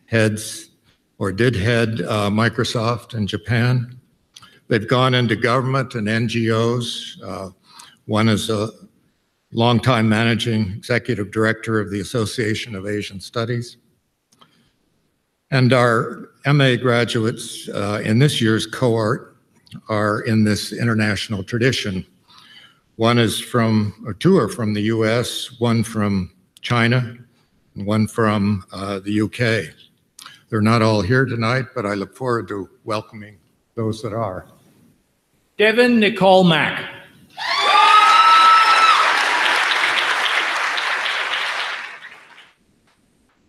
heads or did head Microsoft in Japan. They've gone into government and NGOs. One is a longtime managing executive director of the Association of Asian Studies. And our MA graduates in this year's cohort are in this international tradition. One is from, or two are from the US, one from China, and one from the UK. They're not all here tonight, but I look forward to welcoming those that are. Devin Nicole Mack.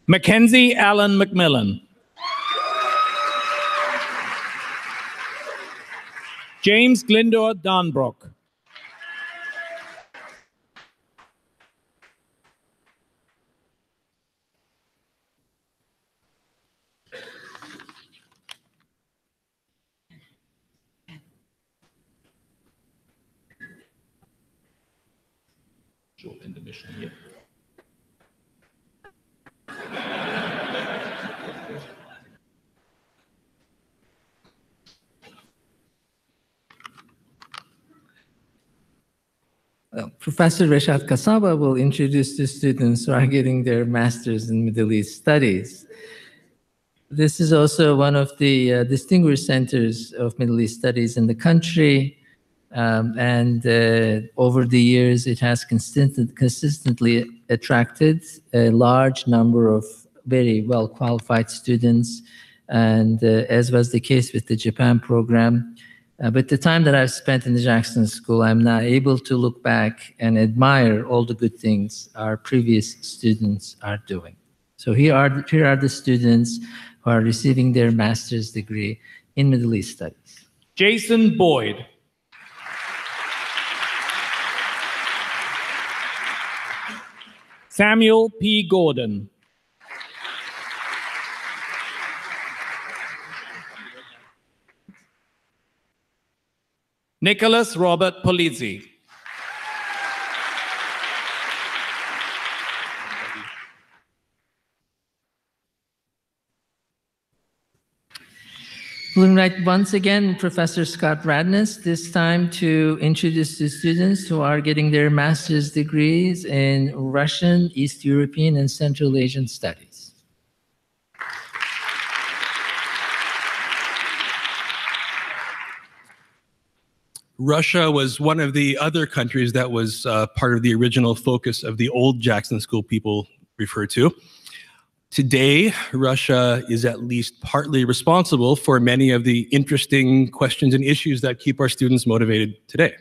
Mackenzie Allen McMillan. James Glindor Donbrook. Short intermission here. Well, Professor Reshad Kasaba will introduce the students who are getting their master's in Middle East Studies. This is also one of the distinguished centers of Middle East Studies in the country. Over the years, it has consistently attracted a large number of very well-qualified students. And as was the case with the Japan program, but the time that I've spent in the Jackson School, I'm now able to look back and admire all the good things our previous students are doing. So here are the students who are receiving their master's degree in Middle East Studies. Jason Boyd. Samuel P. Gordon. Nicholas Robert Polizzi. We'll invite once again Professor Scott Radness, this time to introduce the students who are getting their master's degrees in Russian, East European, and Central Asian Studies. Russia was one of the other countries that was part of the original focus of the old Jackson School people refer to. Today, Russia is at least partly responsible for many of the interesting questions and issues that keep our students motivated today.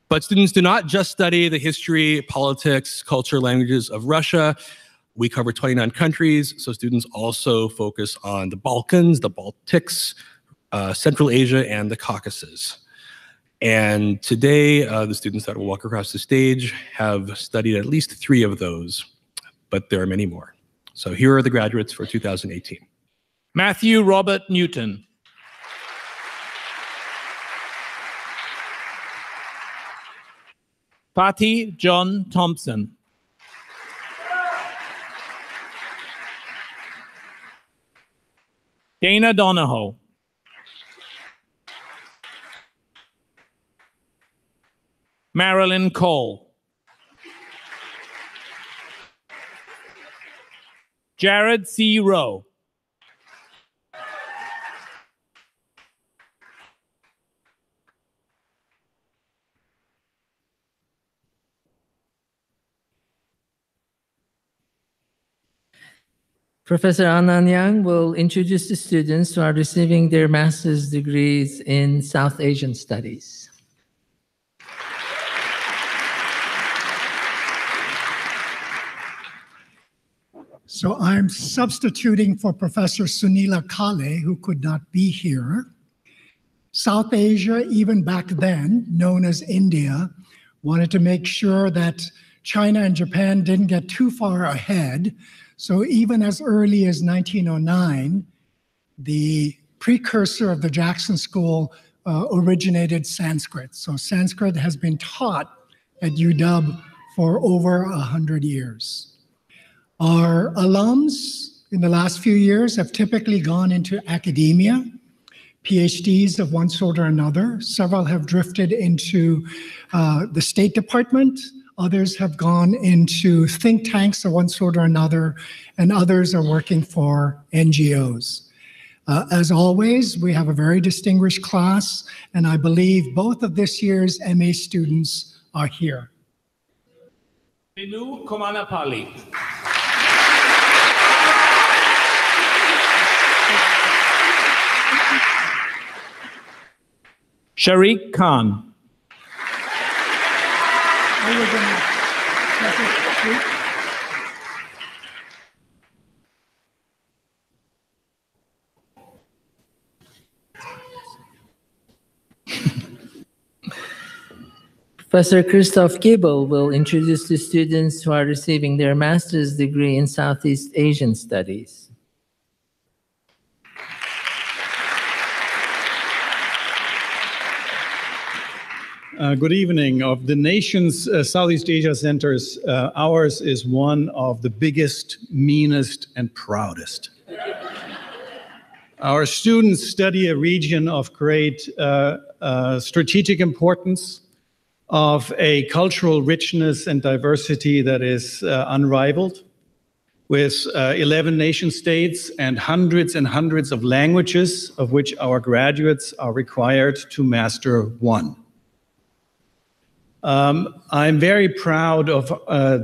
But students do not just study the history, politics, culture, languages of Russia. We cover 29 countries, so students also focus on the Balkans, the Baltics, Central Asia, and the Caucasus. And today, the students that will walk across the stage have studied at least 3 of those, but there are many more. So here are the graduates for 2018. Matthew Robert Newton. Patty John Thompson. Dana Donahoe. Marilyn Cole. Jared C. Rowe. Professor Ananyang will introduce the students who are receiving their master's degrees in South Asian Studies. So I'm substituting for Professor Sunila Kale, who could not be here. South Asia, even back then, known as India, wanted to make sure that China and Japan didn't get too far ahead. So even as early as 1909, the precursor of the Jackson School originated Sanskrit. So Sanskrit has been taught at UW for over 100 years. Our alums in the last few years have typically gone into academia, PhDs of one sort or another. Several have drifted into the State Department. Others have gone into think tanks of one sort or another, and others are working for NGOs. As always, we have a very distinguished class, and I believe both of this year's MA students are here. Binu Komanapali. Sharik Khan. Professor Christoph Gibel will introduce the students who are receiving their master's degree in Southeast Asian Studies. Good evening. Of the nation's Southeast Asia centers, ours is one of the biggest, meanest, and proudest. Our students study a region of great strategic importance, of a cultural richness and diversity that is unrivaled, with 11 nation states and hundreds of languages, of which our graduates are required to master one. I'm very proud of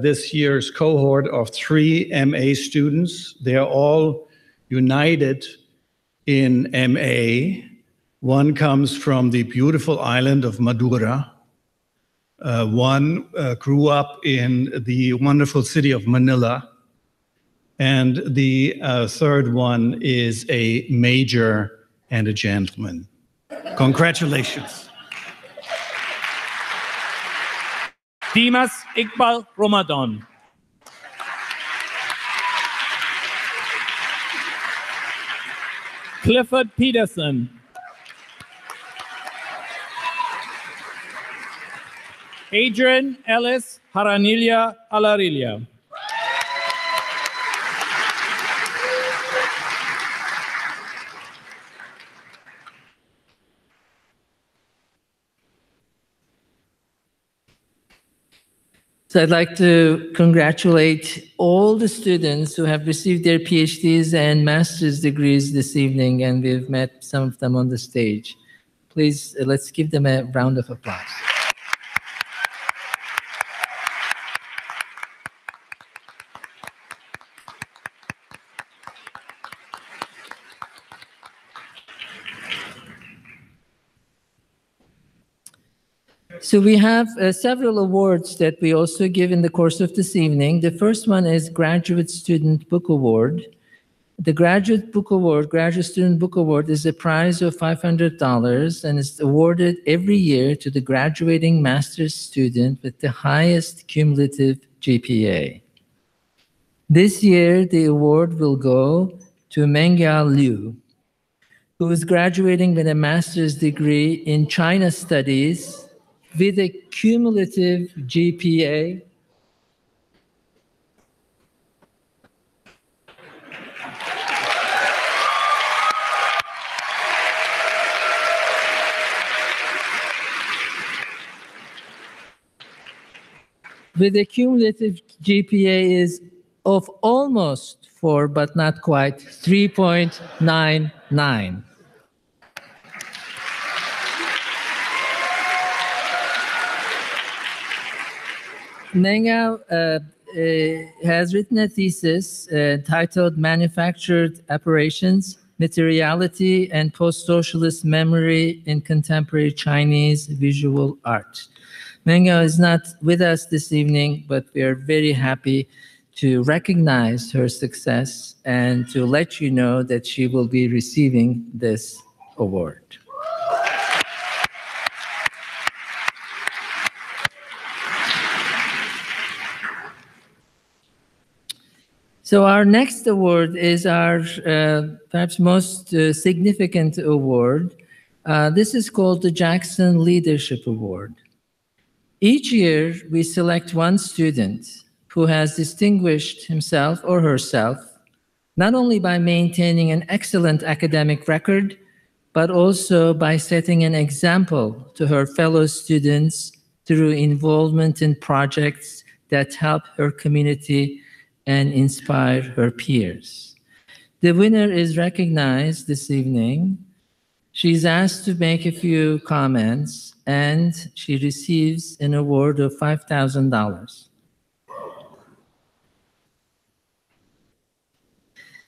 this year's cohort of 3 MA students. They are all united in MA. One comes from the beautiful island of Madura. One grew up in the wonderful city of Manila. And the third one is a major and a gentleman. Congratulations. Dimas Iqbal Ramadan. Clifford Peterson. Adrian Ellis Haranilia Alarilia. So I'd like to congratulate all the students who have received their PhDs and master's degrees this evening, and we've met some of them on the stage. Please, let's give them a round of applause. So we have several awards that we also give in the course of this evening. The first one is Graduate Student Book Award. The Graduate Student Book Award is a prize of $500 and is awarded every year to the graduating master's student with the highest cumulative GPA. This year, the award will go to Mengya Liu, who is graduating with a master's degree in China Studies with a cumulative GPA is of almost 4, but not quite, 3.99. Nenga has written a thesis titled Manufactured Apparitions, Materiality and Post-Socialist Memory in Contemporary Chinese Visual Art. Mengo is not with us this evening, but we are very happy to recognize her success and to let you know that she will be receiving this award. So our next award is our perhaps most significant award. This is called the Jackson Leadership Award. Each year, we select one student who has distinguished himself or herself, not only by maintaining an excellent academic record, but also by setting an example to her fellow students through involvement in projects that help her community and inspire her peers. The winner is recognized this evening. She's asked to make a few comments, and she receives an award of $5,000.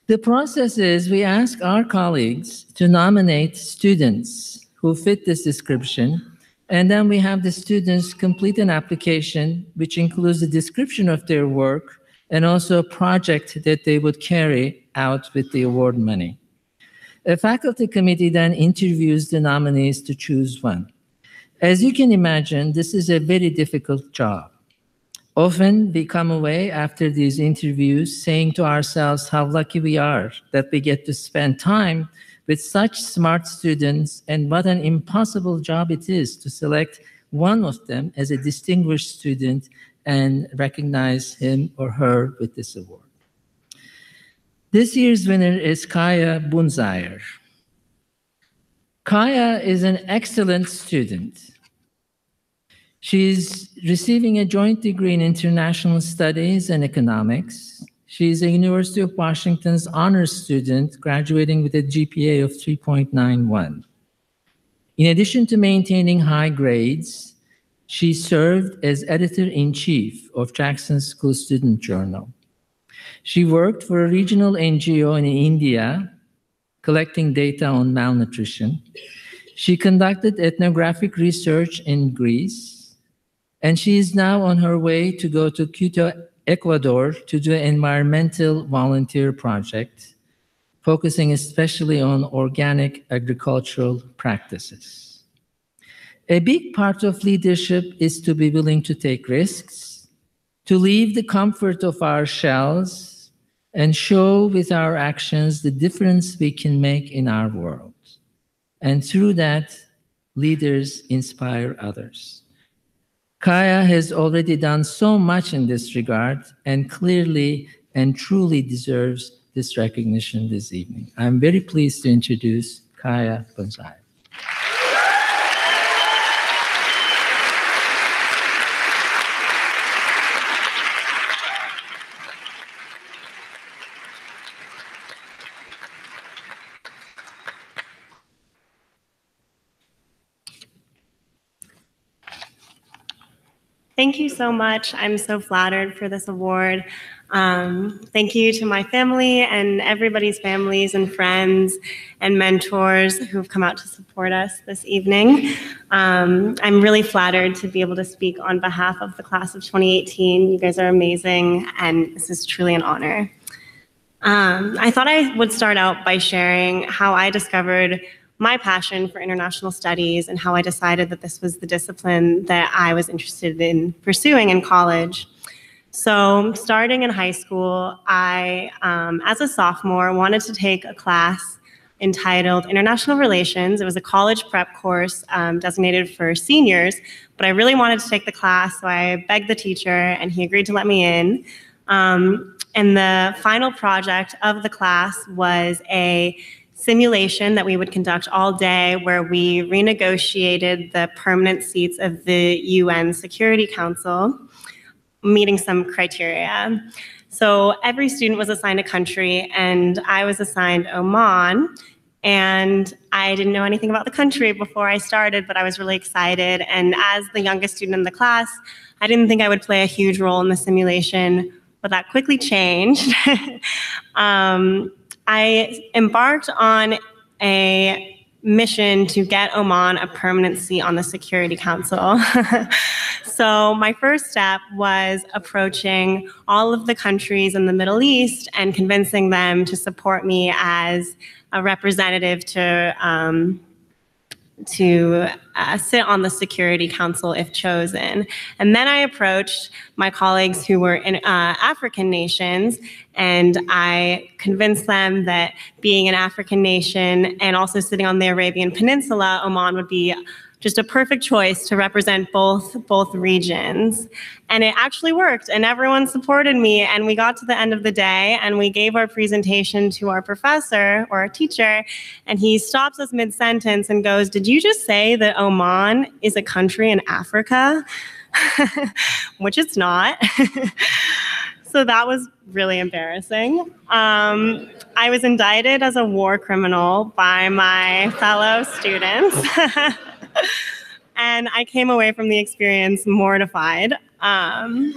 The process is we ask our colleagues to nominate students who fit this description, and then we have the students complete an application which includes a description of their work and also a project that they would carry out with the award money. A faculty committee then interviews the nominees to choose one. As you can imagine, this is a very difficult job. Often we come away after these interviews saying to ourselves how lucky we are that we get to spend time with such smart students, and what an impossible job it is to select one of them as a distinguished student and recognize him or her with this award. This year's winner is Kaya Bunzayer. Kaya is an excellent student. She's receiving a joint degree in international studies and economics. She's a University of Washington's honors student, graduating with a GPA of 3.91. In addition to maintaining high grades, she served as editor-in-chief of Jackson School Student Journal. She worked for a regional NGO in India, collecting data on malnutrition. She conducted ethnographic research in Greece, and she is now on her way to go to Quito, Ecuador, to do an environmental volunteer project, focusing especially on organic agricultural practices. A big part of leadership is to be willing to take risks, to leave the comfort of our shells, and show with our actions the difference we can make in our world. And through that, leaders inspire others. Kaya has already done so much in this regard and clearly and truly deserves this recognition this evening. I'm very pleased to introduce Kaya Bunzayer. Thank you so much. I'm so flattered for this award. Thank you to my family and everybody's families and friends and mentors who've come out to support us this evening. I'm really flattered to be able to speak on behalf of the class of 2018. You guys are amazing, and this is truly an honor. I thought I would start out by sharing how I discovered my passion for international studies and how I decided that this was the discipline that I was interested in pursuing in college. So starting in high school, I, as a sophomore, wanted to take a class entitled International Relations. It was a college prep course designated for seniors, but I really wanted to take the class, so I begged the teacher and he agreed to let me in. And the final project of the class was a simulation that we would conduct all day where we renegotiated the permanent seats of the UN Security Council, meeting some criteria. So every student was assigned a country, and I was assigned Oman. And I didn't know anything about the country before I started, but I was really excited. And as the youngest student in the class, I didn't think I would play a huge role in the simulation, but that quickly changed. I embarked on a mission to get Oman a permanent seat on the Security Council. So my first step was approaching all of the countries in the Middle East and convincing them to support me as a representative to sit on the Security Council if chosen. And then I approached my colleagues who were in African nations, and I convinced them that being an African nation and also sitting on the Arabian Peninsula, Oman would be just a perfect choice to represent both regions. And it actually worked, and everyone supported me, and we got to the end of the day and we gave our presentation to our professor or our teacher, and he stops us mid-sentence and goes, "Did you just say that Oman is a country in Africa?" Which it's not. So that was really embarrassing. I was indicted as a war criminal by my fellow students. And I came away from the experience mortified. But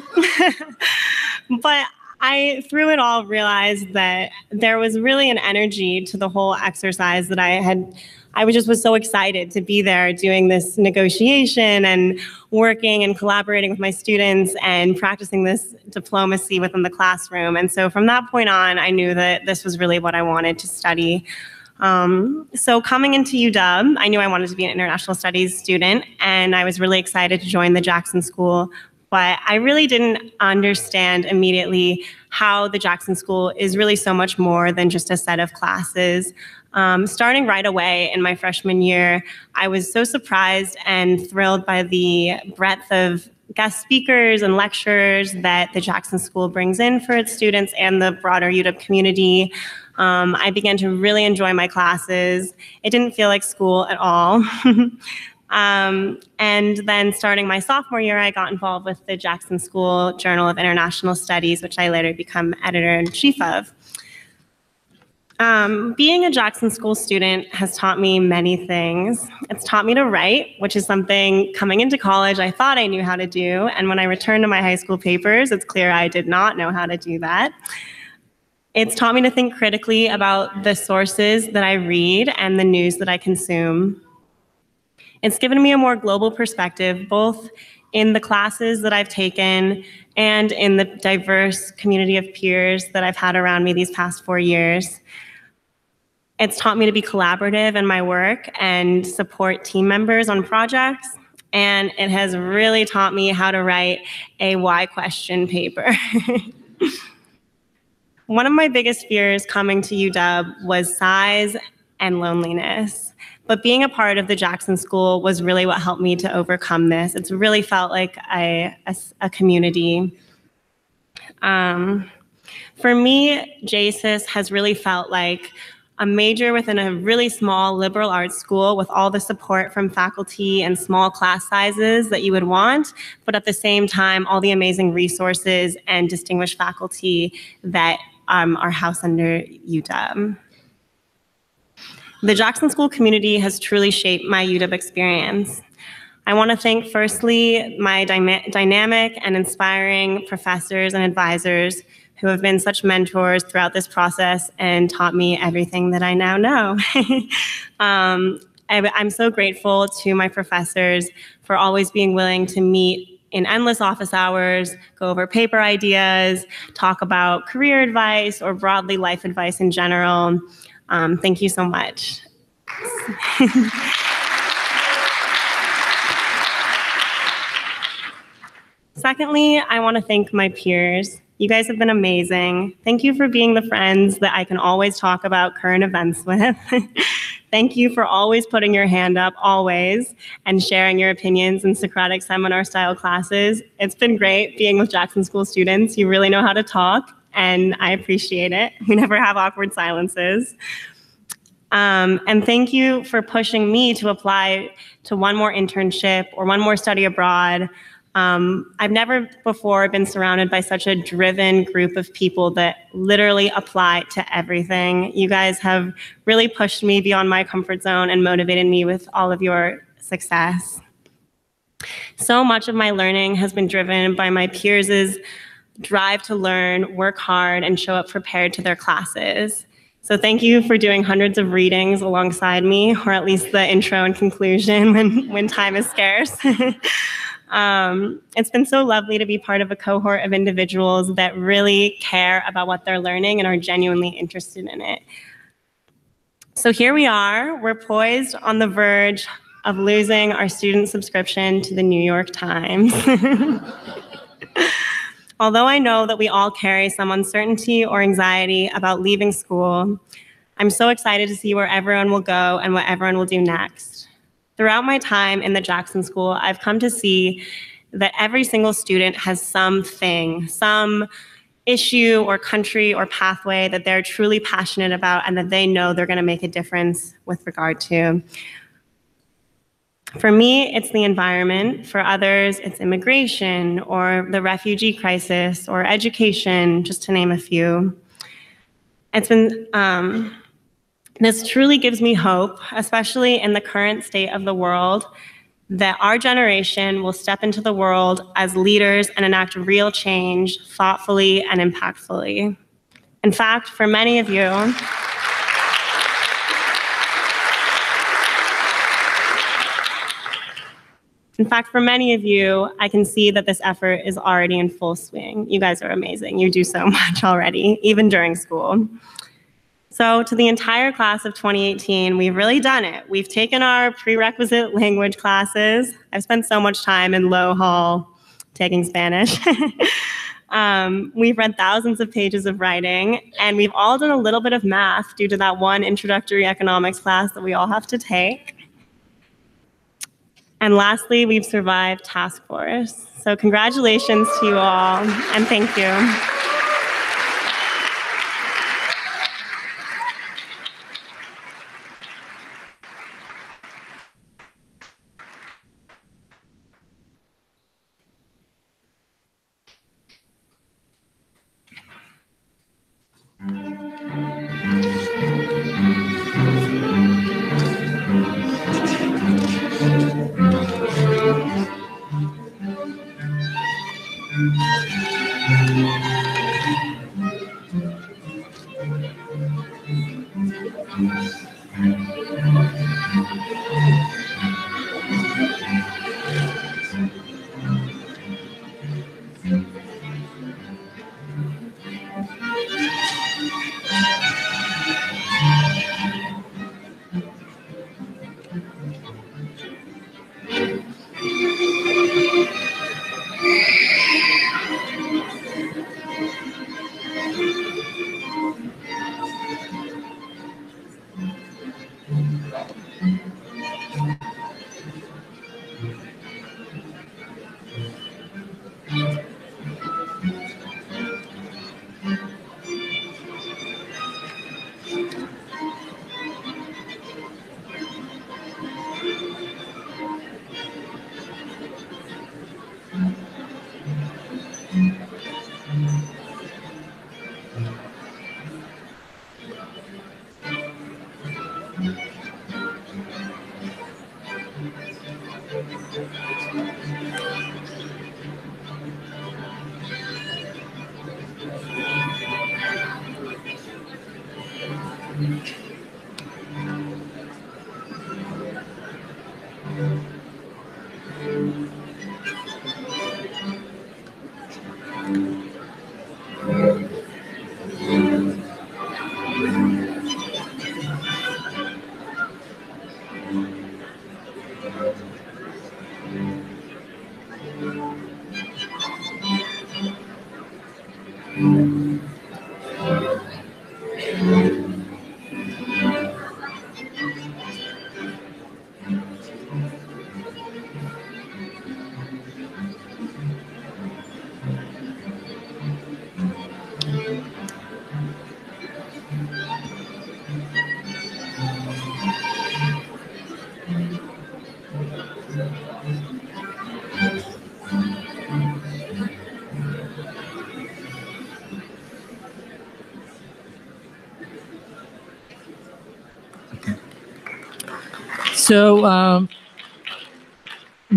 I, through it all, realized that there was really an energy to the whole exercise that I was so excited to be there doing this negotiation and working and collaborating with my students and practicing this diplomacy within the classroom. And so from that point on, I knew that this was really what I wanted to study. So coming into UW, I knew I wanted to be an international studies student, and I was really excited to join the Jackson School. But I really didn't understand immediately how the Jackson School is really so much more than just a set of classes. Starting right away in my freshman year, I was so surprised and thrilled by the breadth of guest speakers and lecturers that the Jackson School brings in for its students and the broader UW community. I began to really enjoy my classes. It didn't feel like school at all. And then starting my sophomore year, I got involved with the Jackson School Journal of International Studies, which I later became editor-in-chief of. Being a Jackson School student has taught me many things. It's taught me to write, which is something coming into college I thought I knew how to do. And when I returned to my high school papers, it's clear I did not know how to do that. It's taught me to think critically about the sources that I read and the news that I consume. It's given me a more global perspective, both in the classes that I've taken and in the diverse community of peers that I've had around me these past 4 years. It's taught me to be collaborative in my work and support team members on projects. And it has really taught me how to write a why question paper. One of my biggest fears coming to UW was size and loneliness. But being a part of the Jackson School was really what helped me to overcome this. It's really felt like a community. For me, JSIS has really felt like a major within a really small liberal arts school with all the support from faculty and small class sizes that you would want, but at the same time, all the amazing resources and distinguished faculty that are housed under UW. The Jackson School community has truly shaped my UW experience. I want to thank firstly my dynamic and inspiring professors and advisors who have been such mentors throughout this process and taught me everything that I now know. I'm so grateful to my professors for always being willing to meet in endless office hours, go over paper ideas, talk about career advice or broadly life advice in general. Thank you so much. Secondly, I want to thank my peers. You guys have been amazing. Thank you for being the friends that I can always talk about current events with. Thank you for always putting your hand up, always, and sharing your opinions in Socratic seminar-style classes. It's been great being with Jackson School students. You really know how to talk, and I appreciate it. We never have awkward silences. And thank you for pushing me to apply to one more internship or one more study abroad. I've never before been surrounded by such a driven group of people that literally apply to everything. You guys have really pushed me beyond my comfort zone and motivated me with all of your success. So much of my learning has been driven by my peers' drive to learn, work hard, and show up prepared to their classes. So thank you for doing hundreds of readings alongside me, or at least the intro and conclusion when time is scarce. It's been so lovely to be part of a cohort of individuals that really care about what they're learning and are genuinely interested in it. So here we are, we're poised on the verge of losing our student subscription to the New York Times. Although I know that we all carry some uncertainty or anxiety about leaving school, I'm so excited to see where everyone will go and what everyone will do next. Throughout my time in the Jackson School, I've come to see that every single student has something, some issue or country or pathway that they're truly passionate about and that they know they're going to make a difference with regard to. For me, it's the environment. For others, it's immigration or the refugee crisis or education, just to name a few. It's been, this truly gives me hope, especially in the current state of the world, that our generation will step into the world as leaders and enact real change thoughtfully and impactfully. In fact, for many of you, I can see that this effort is already in full swing. You guys are amazing. You do so much already, even during school. So to the entire class of 2018, we've really done it. We've taken our prerequisite language classes. I've spent so much time in Low Hall taking Spanish. We've read thousands of pages of writing, and we've all done a little bit of math due to that one introductory economics class that we all have to take. And lastly, we've survived task force. So congratulations to you all, and thank you. So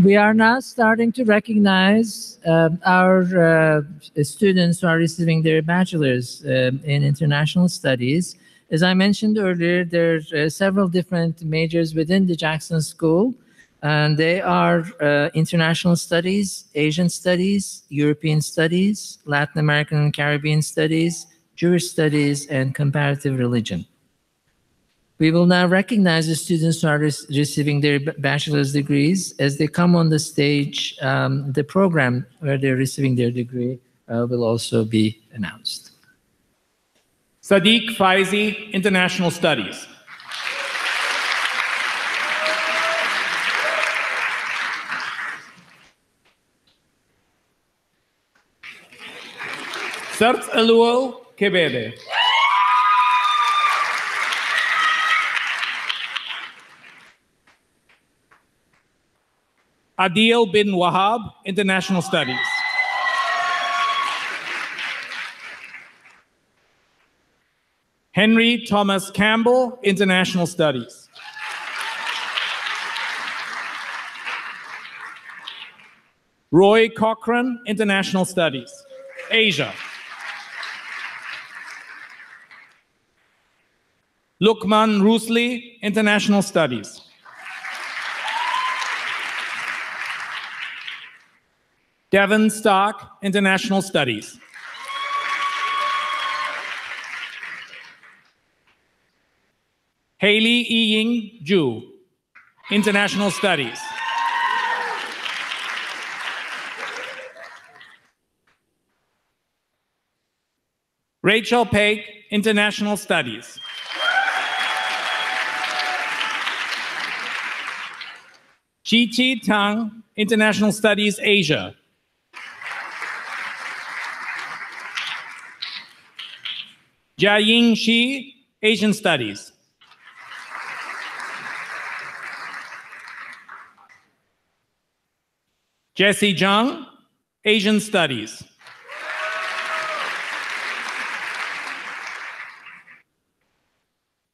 we are now starting to recognize our students who are receiving their bachelor's in international studies. As I mentioned earlier, there are several different majors within the Jackson School, and they are international studies, Asian studies, European studies, Latin American and Caribbean studies, Jewish studies, and comparative religion. We will now recognize the students who are receiving their bachelor's degrees. As they come on the stage, the program where they're receiving their degree will also be announced. Sadiq Faizi, International Studies. Sart Aluo Kebede. Adil bin Wahab, International Studies. Henry Thomas Campbell, International Studies. Roy Cochran, International Studies, Asia. Lukman Rusli, International Studies. Devin Stark, International Studies. Haley Ying Ju, International Studies. Rachel Paik, International Studies. Chi Tang, International Studies, Asia. Jiaying Shi, Asian Studies. Jessie Zhang, Asian Studies.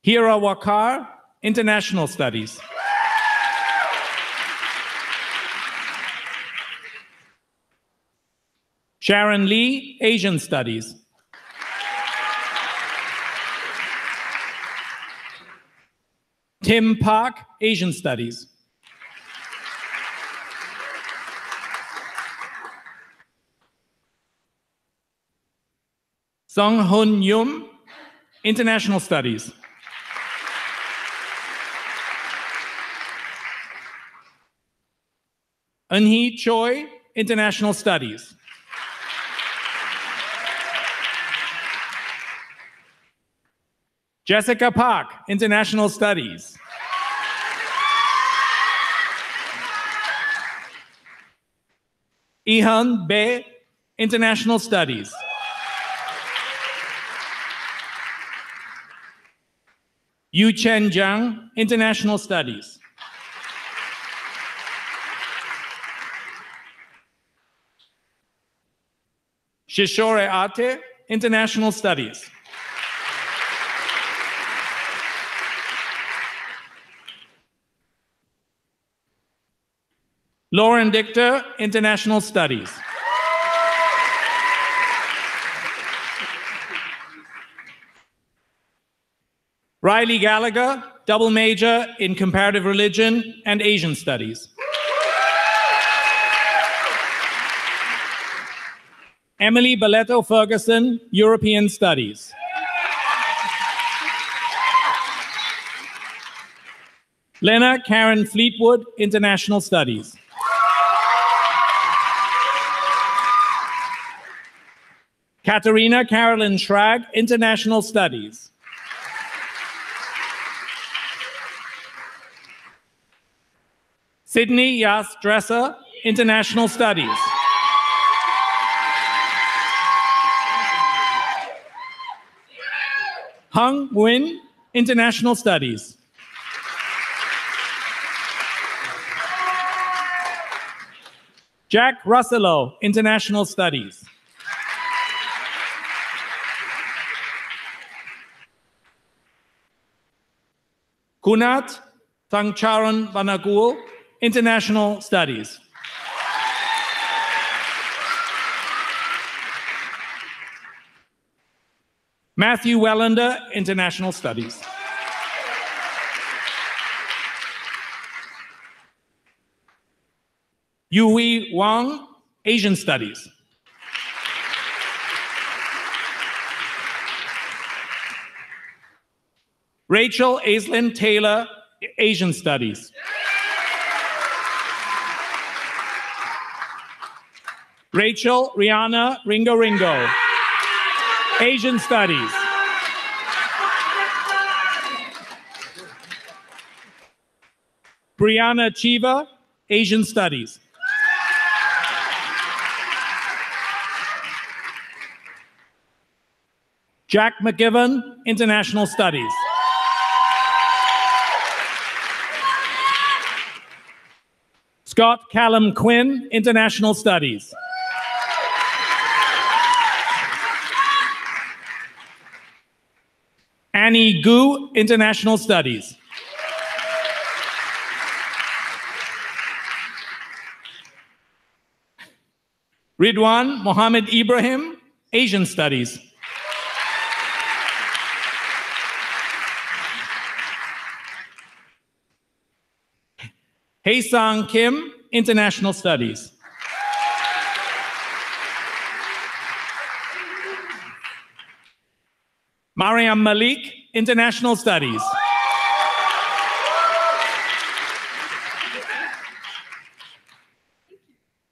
Hira Wakar, International Studies. Sharon Lee, Asian Studies. Tim Park, Asian Studies. Sung Hun Yum, International Studies. Eunhee Choi, International Studies. Jessica Park, International Studies. Ihan Bae, International Studies. Yu Chen Jiang, International Studies. Shishore Ate, International Studies. Lauren Dichter, International Studies. Riley Gallagher, double major in Comparative Religion and Asian Studies. Emily Balletto Ferguson, European Studies. Lena Karen Fleetwood, International Studies. Katerina Carolyn Schrag, International Studies. Sydney Yas Dresser, International Studies. Hung Nguyen, International Studies. Jack Russello, International Studies. Kunat Thangcharan Vanagul, International Studies. Matthew Wellander, International Studies. Yui Wang, Asian Studies. Rachel Aislinn Taylor, Asian Studies. Rachel Rihanna Ringo Ringo, Asian Studies. Brianna Chiva, Asian Studies. Jack McGiven, International Studies. Scott Callum Quinn, International Studies. Annie Gu, International Studies. Ridwan Mohammed Ibrahim, Asian Studies. Haesang Kim, International Studies. Mariam Malik, International Studies.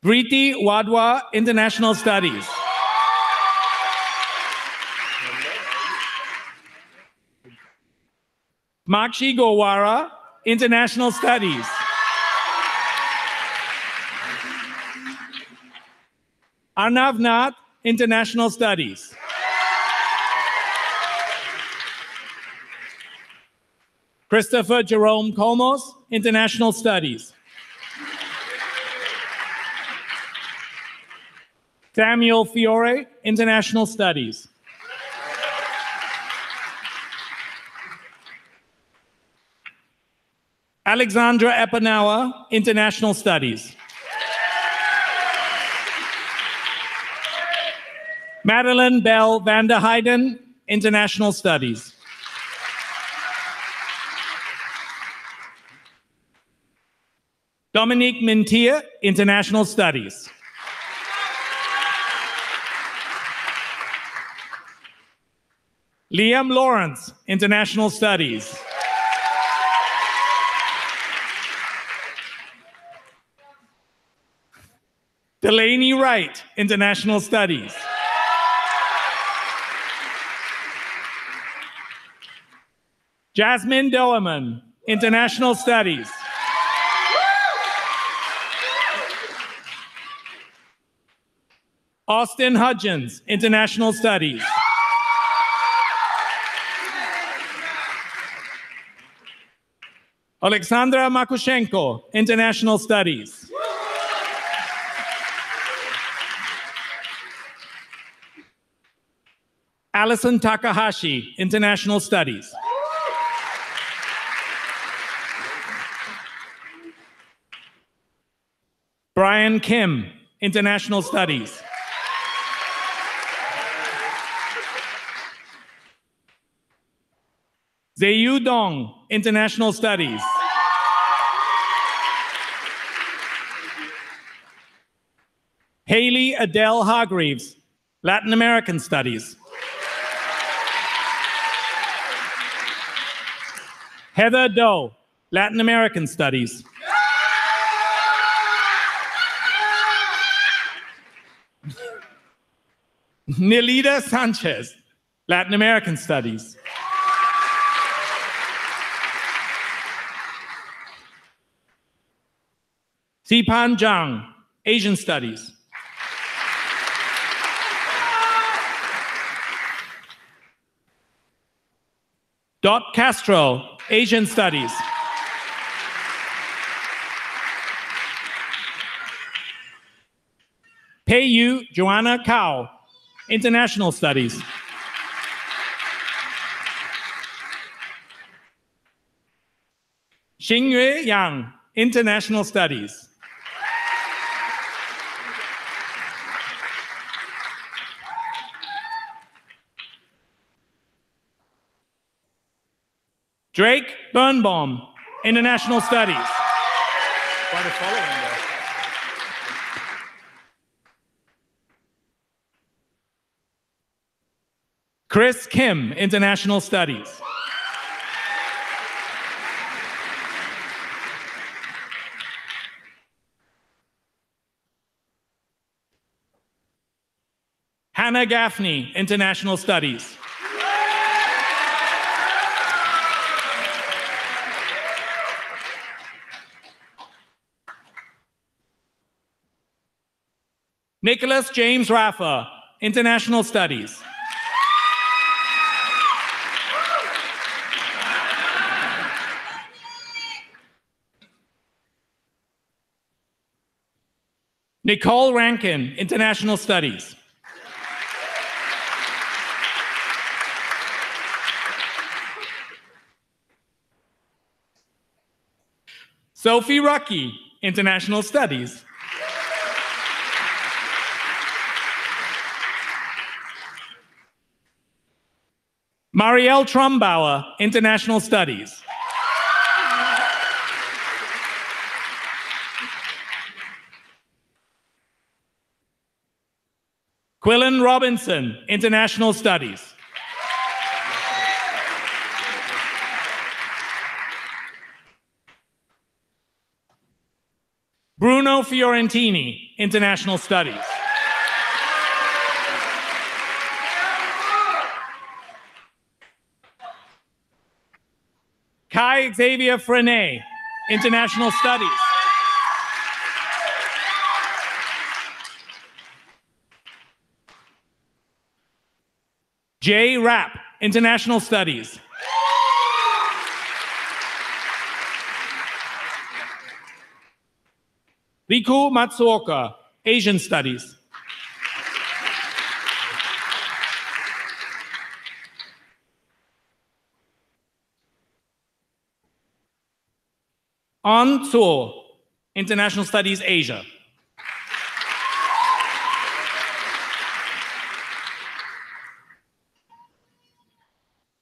Preeti Wadwa, International Studies. Makshi Gowara, International Studies. Arnav Nath, International Studies. Christopher Jerome Komos, International Studies. Samuel Fiore, International Studies. Alexandra Epanawa, International Studies. Madeline Bell Vanderheiden, International Studies. Dominique Mintier, International Studies. Liam Lawrence, International Studies. Delaney Wright, International Studies. Jasmine Doerman, International Studies. Austin Hudgens, International Studies. Alexandra Makushenko, International Studies. Allison Takahashi, International Studies. Brian Kim, International Studies. Zayu Dong, International Studies. Haley Adele Hargreaves, Latin American Studies. Heather Doe, Latin American Studies. Nilida Sanchez, Latin American Studies. Sipan Zhang, Asian Studies. Dot Castro, Asian Studies. Peiyu Joanna Cao, International Studies. Xingyue Yang, International Studies. Drake Birnbaum, International Studies. Quite a following there. Chris Kim, International Studies. Hannah Gaffney, International Studies. Nicholas James Raffa, International Studies. Nicole Rankin, International Studies. Sophie Rucky, International Studies. Marielle Trumbauer, International Studies. Quillen Robinson, International Studies. Bruno Fiorentini, International Studies. Kai Xavier Frenet, International Studies. Jay Rapp, International Studies. Riku Matsuoka, Asian Studies. An Tsuo, International Studies, Asia.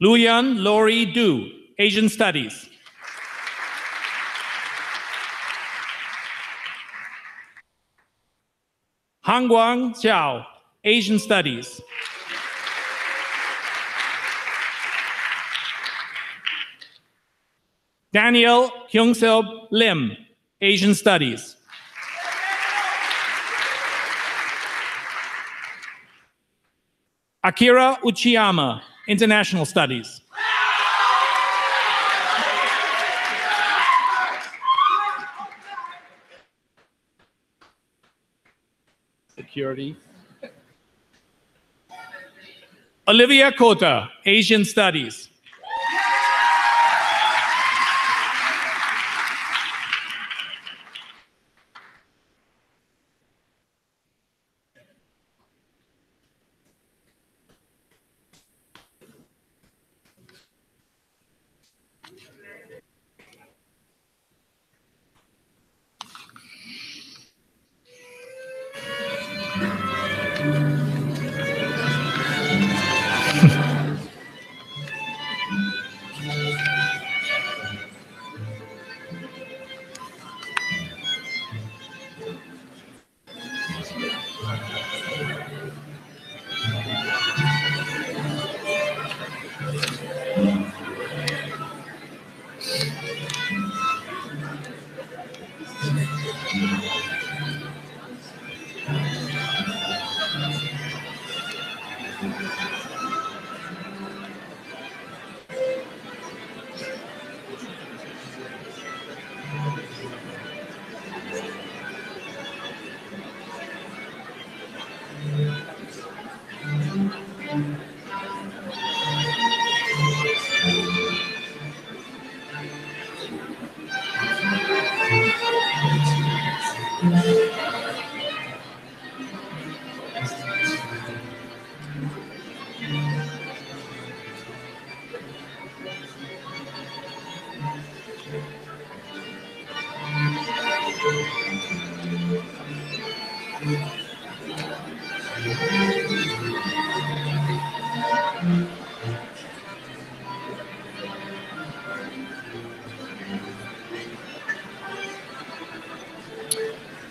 Luyan Lori Du, Asian Studies. Hangguang Xiao, Asian Studies. Daniel Hyungseop Lim, Asian Studies. Akira Uchiyama, International Studies. Security. Olivia Kota, Asian Studies.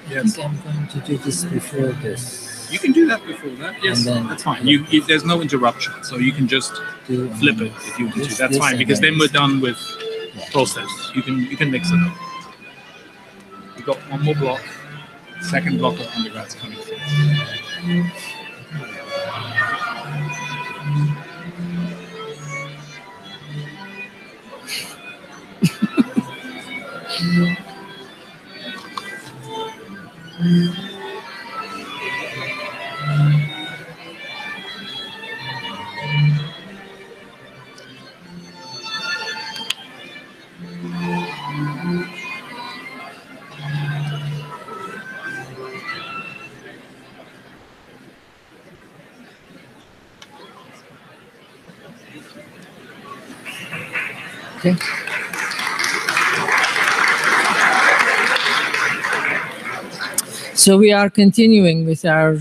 Yes. I'm going to do this before this. You can do that before that. Yes, that's fine. There's no interruption, so you can just flip it if you want to. That's fine, because then we're done with process. You can mix it up. We've got one more block. Second block of undergrads coming through. Okay. So we are continuing with our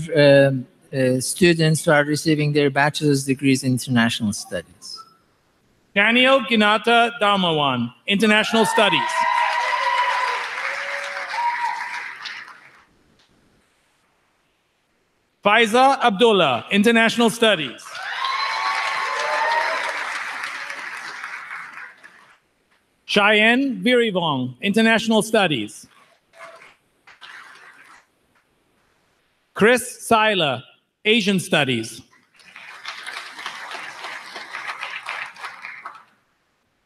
students who are receiving their bachelor's degrees in international studies. Daniel Ginata Dharmawan, International Studies. Faiza Abdullah, International Studies. Cheyenne Virivong, International Studies. Chris Seiler, Asian Studies.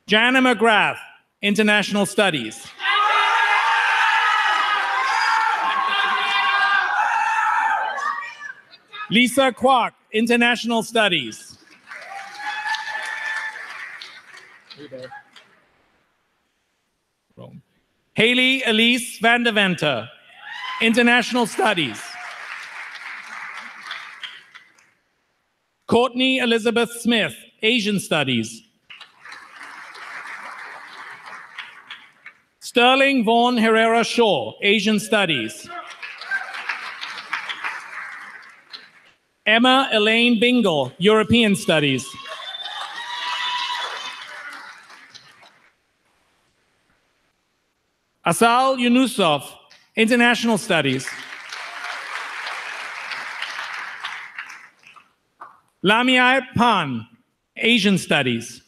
Jana McGrath, International Studies. Lisa Kwok, International Studies. Haley Elise van der Venter, International Studies. Courtney Elizabeth Smith, Asian Studies. Sterling Vaughn Herrera Shaw, Asian Studies. Emma Elaine Bingle, European Studies. Asal Yunusov, International Studies. Lamia Pan, Asian Studies.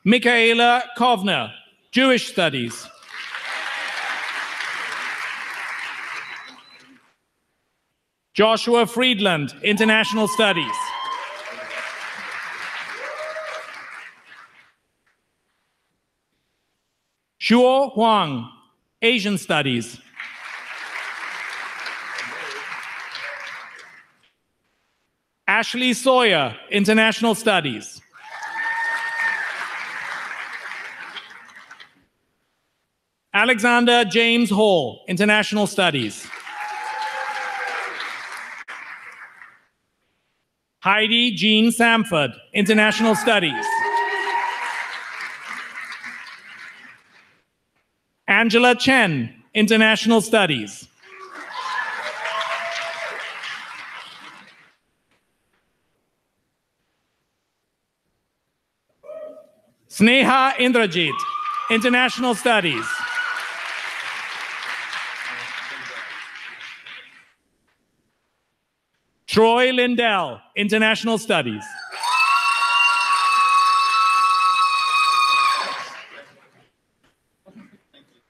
Michaela Kovner, Jewish Studies. Joshua Friedland, International Studies. Shuo Huang, Asian Studies. Ashley Sawyer, International Studies. Alexander James Hall, International Studies. Heidi Jean Samford, International Studies. Angela Chen, International Studies. Sneha Indrajit, International Studies. Troy Lindell, International Studies.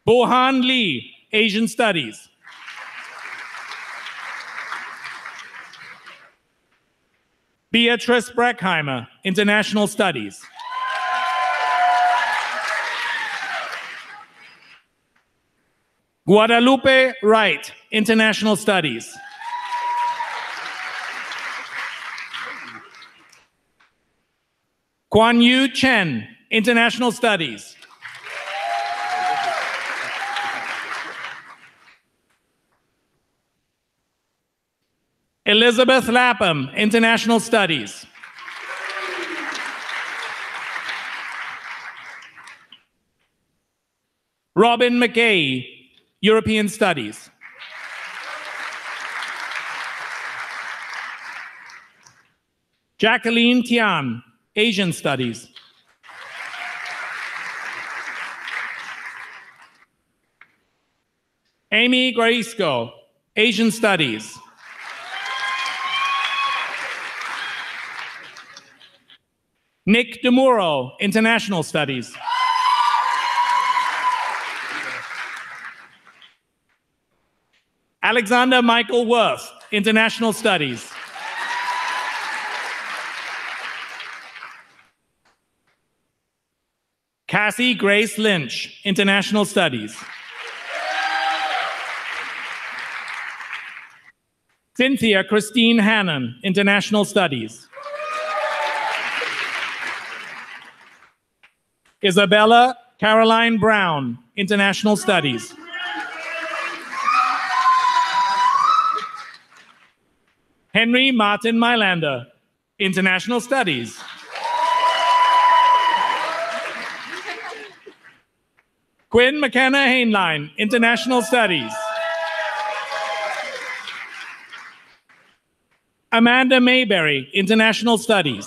Bohan Lee, Asian Studies. Beatrice Breckheimer, International Studies. Guadalupe Wright, International Studies. Guan Yu Chen, International Studies. Elizabeth Lapham, International Studies. Robin McKay, European Studies. Jacqueline Tian, Asian Studies. Amy Graisco, Asian Studies. Nick DeMuro, International Studies. Alexander Michael Worth, International Studies. Cassie Grace Lynch, International Studies. Cynthia Christine Hannon, International Studies. Isabella Caroline Brown, International Studies. Henry Martin Mylander, International Studies. Quinn McKenna Hainline, International Studies. Amanda Mayberry, International Studies.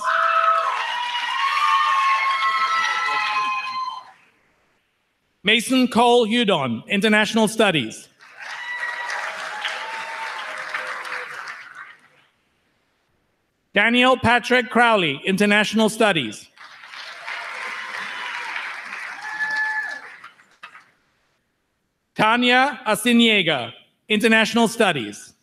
Mason Cole Hudon, International Studies. Daniel Patrick Crowley, International Studies. Tanya Asiniega, International Studies.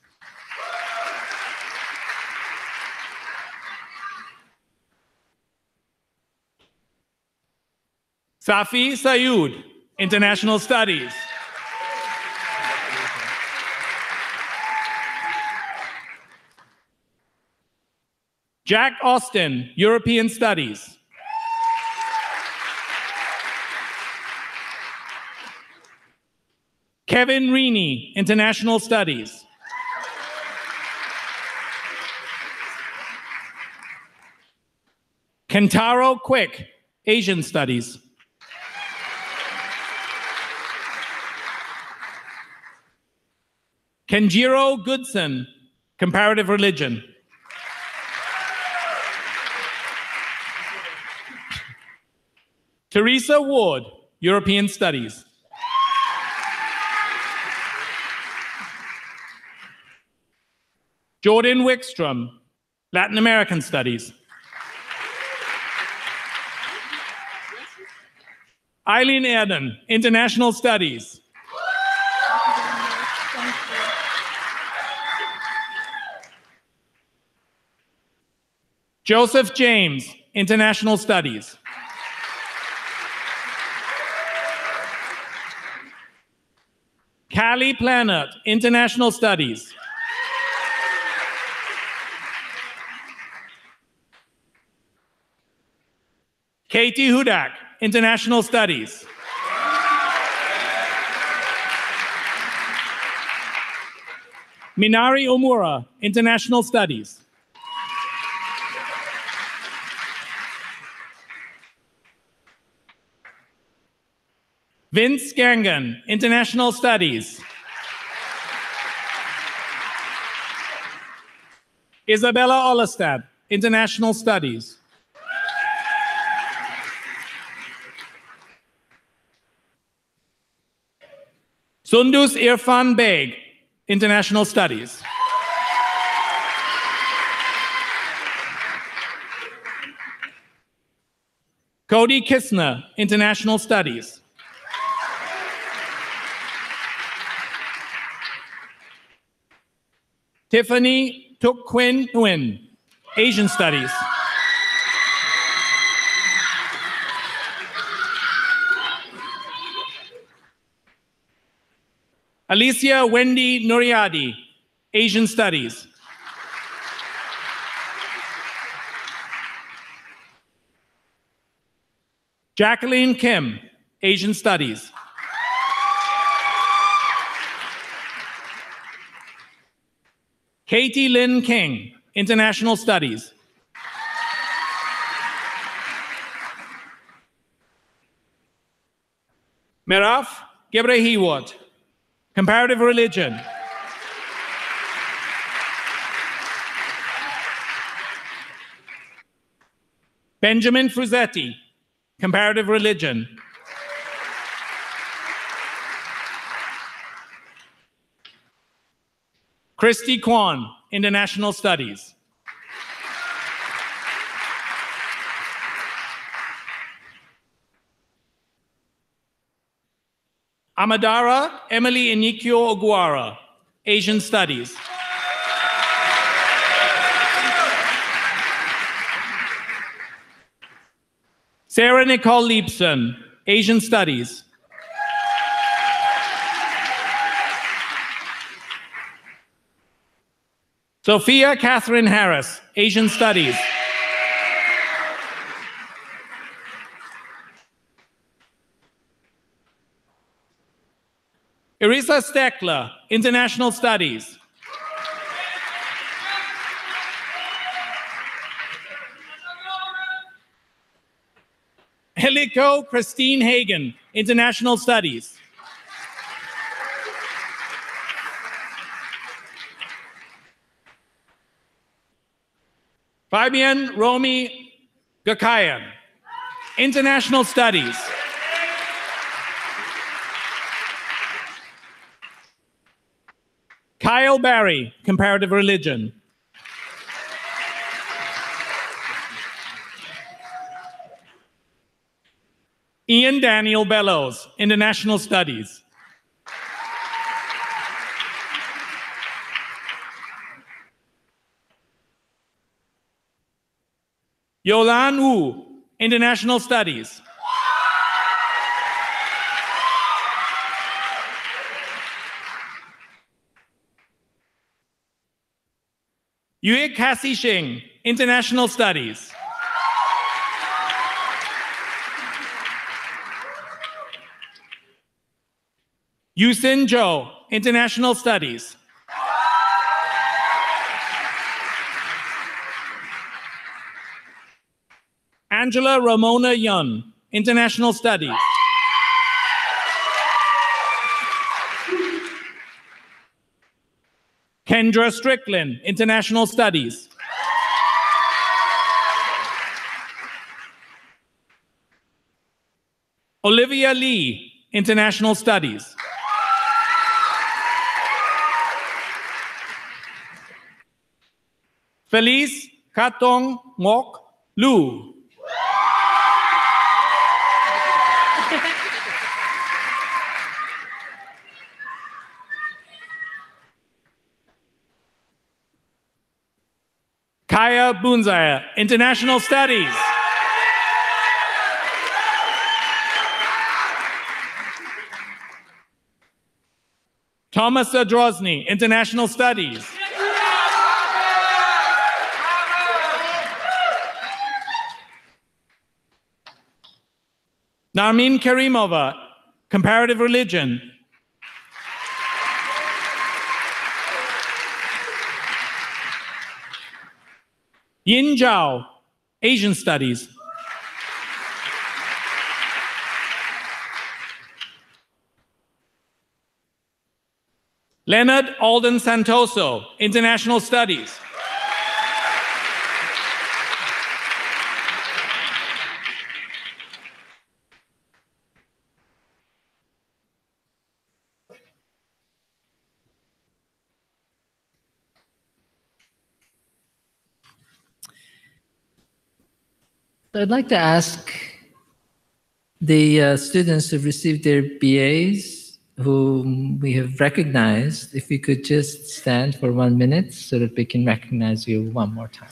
Safi Sayud, International Studies. Jack Austin, European Studies. Kevin Reaney, International Studies. Kentaro Quick, Asian Studies. Kenjiro Goodson, Comparative Religion. Teresa Ward, European Studies. Jordan Wickstrom, Latin American Studies. Eileen Erden, International Studies. Joseph James, International Studies. Callie Planert, International Studies. Katie Hudak, International Studies. Minari Omura, International Studies. Vince Gangan, International Studies. Isabella Ollestad, International Studies. Sundus Irfan Beg, International Studies. Cody Kistner, International Studies. Tiffany Tuk Quinn Nguyen, Asian Studies. Alicia Wendy Nuriadi, Asian Studies. Jacqueline Kim, Asian Studies. Katie Lynn King, International Studies. Miraf Gebrehiwot, Comparative Religion. Benjamin Fruzetti, Comparative Religion. Christy Kwan, International Studies. Amadara Emily Inikio Oguara, Asian Studies. Sarah Nicole Liebson, Asian Studies. Sophia Catherine Harris, Asian Studies. Irisa Steckler, International Studies. Heliko Christine Hagen, International Studies. Fabian Romy Gakayan, International Studies. Kyle Barry, Comparative Religion. Ian Daniel Bellows, International Studies. Yolan Wu, International Studies. Yue Cassie Xing, International Studies. Yusin Zhou, International Studies. Angela Ramona Yun, International Studies. Kendra Strickland, International Studies. Olivia Lee, International Studies. Felice Katong Mok Lu. Kaya Bunzaya, International Studies. Thomas Zadrozny, International Studies. Narmin Karimova, Comparative Religion. Yin Zhao, Asian Studies. Leonard Alden Santoso, International Studies. So I'd like to ask the students who've received their BAs, whom we have recognized, if you could just stand for 1 minute so that we can recognize you one more time.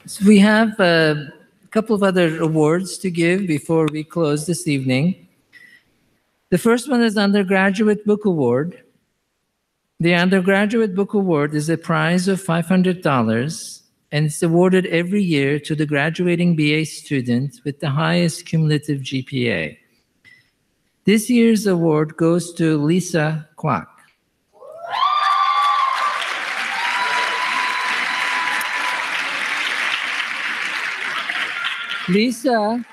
So we have a couple of other awards to give before we close this evening. The first one is Undergraduate Book Award. The Undergraduate Book Award is a prize of $500 and it's awarded every year to the graduating BA student with the highest cumulative GPA. This year's award goes to Lisa Kwak. Lisa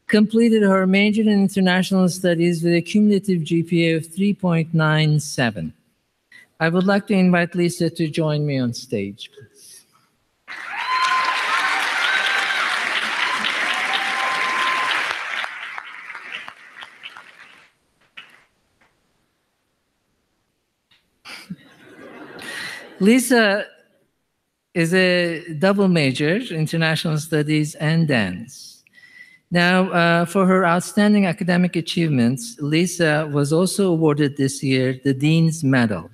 completed her major in international studies with a cumulative GPA of 3.97. I would like to invite Lisa to join me on stage, please. Lisa is a double major, international studies and dance. Now, for her outstanding academic achievements, Lisa was also awarded this year the Dean's Medal.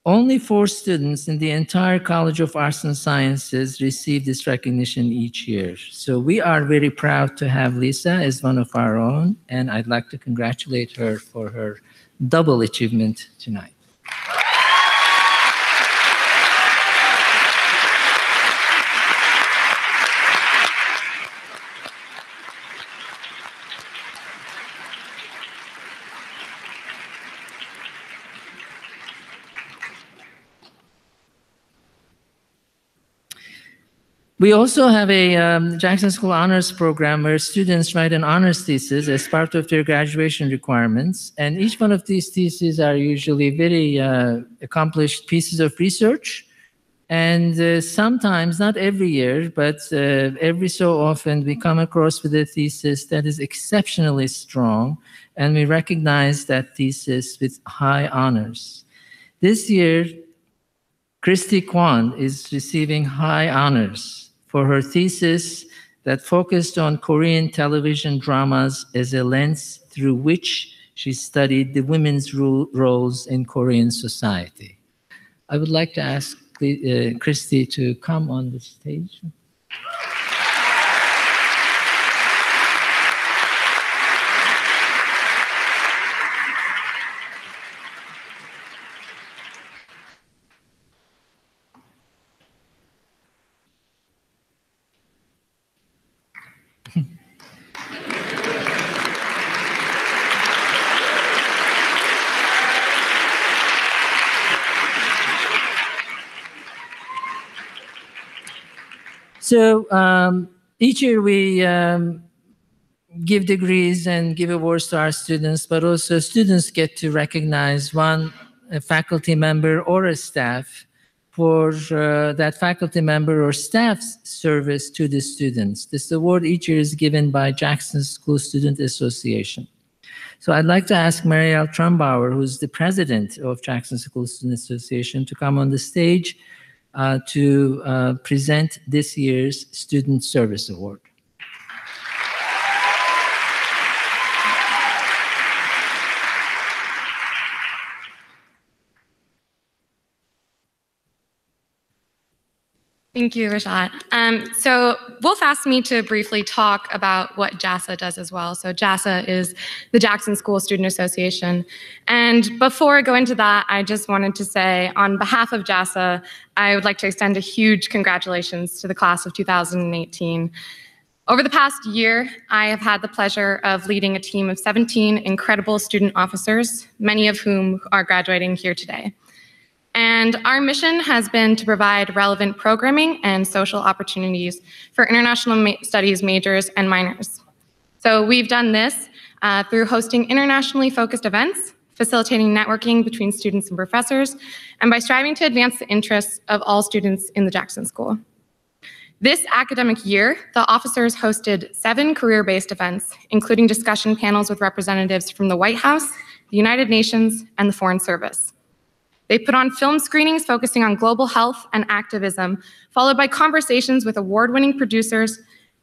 Only 4 students in the entire College of Arts and Sciences receive this recognition each year. So we are very proud to have Lisa as one of our own, and I'd like to congratulate her for her double achievement tonight. We also have a Jackson School Honors Program where students write an honors thesis as part of their graduation requirements. And each one of these theses are usually very accomplished pieces of research. And sometimes, not every year, but every so often, we come across with a thesis that is exceptionally strong, and we recognize that thesis with high honors. This year, Christy Kwan is receiving high honors for her thesis that focused on Korean television dramas as a lens through which she studied the women's roles in Korean society. I would like to ask Christy to come on the stage. So each year we give degrees and give awards to our students, but also students get to recognize a faculty member or a staff for that faculty member or staff's service to the students. This award each year is given by Jackson School Student Association. So I'd like to ask Marielle Trumbauer, who's the president of Jackson School Student Association, to come on the stage to present this year's Student Service Award. Thank you, Rashad. So Wolf asked me to briefly talk about what JSIS does as well. So JSIS is the Jackson School Student Association. And before I go into that, I just wanted to say on behalf of JSIS, I would like to extend a huge congratulations to the class of 2018. Over the past year, I have had the pleasure of leading a team of 17 incredible student officers, many of whom are graduating here today. And our mission has been to provide relevant programming and social opportunities for international studies majors and minors. So we've done this through hosting internationally focused events, facilitating networking between students and professors, and by striving to advance the interests of all students in the Jackson School. This academic year, the officers hosted 7 career-based events, including discussion panels with representatives from the White House, the United Nations, and the Foreign Service. They put on film screenings focusing on global health and activism, followed by conversations with award-winning producers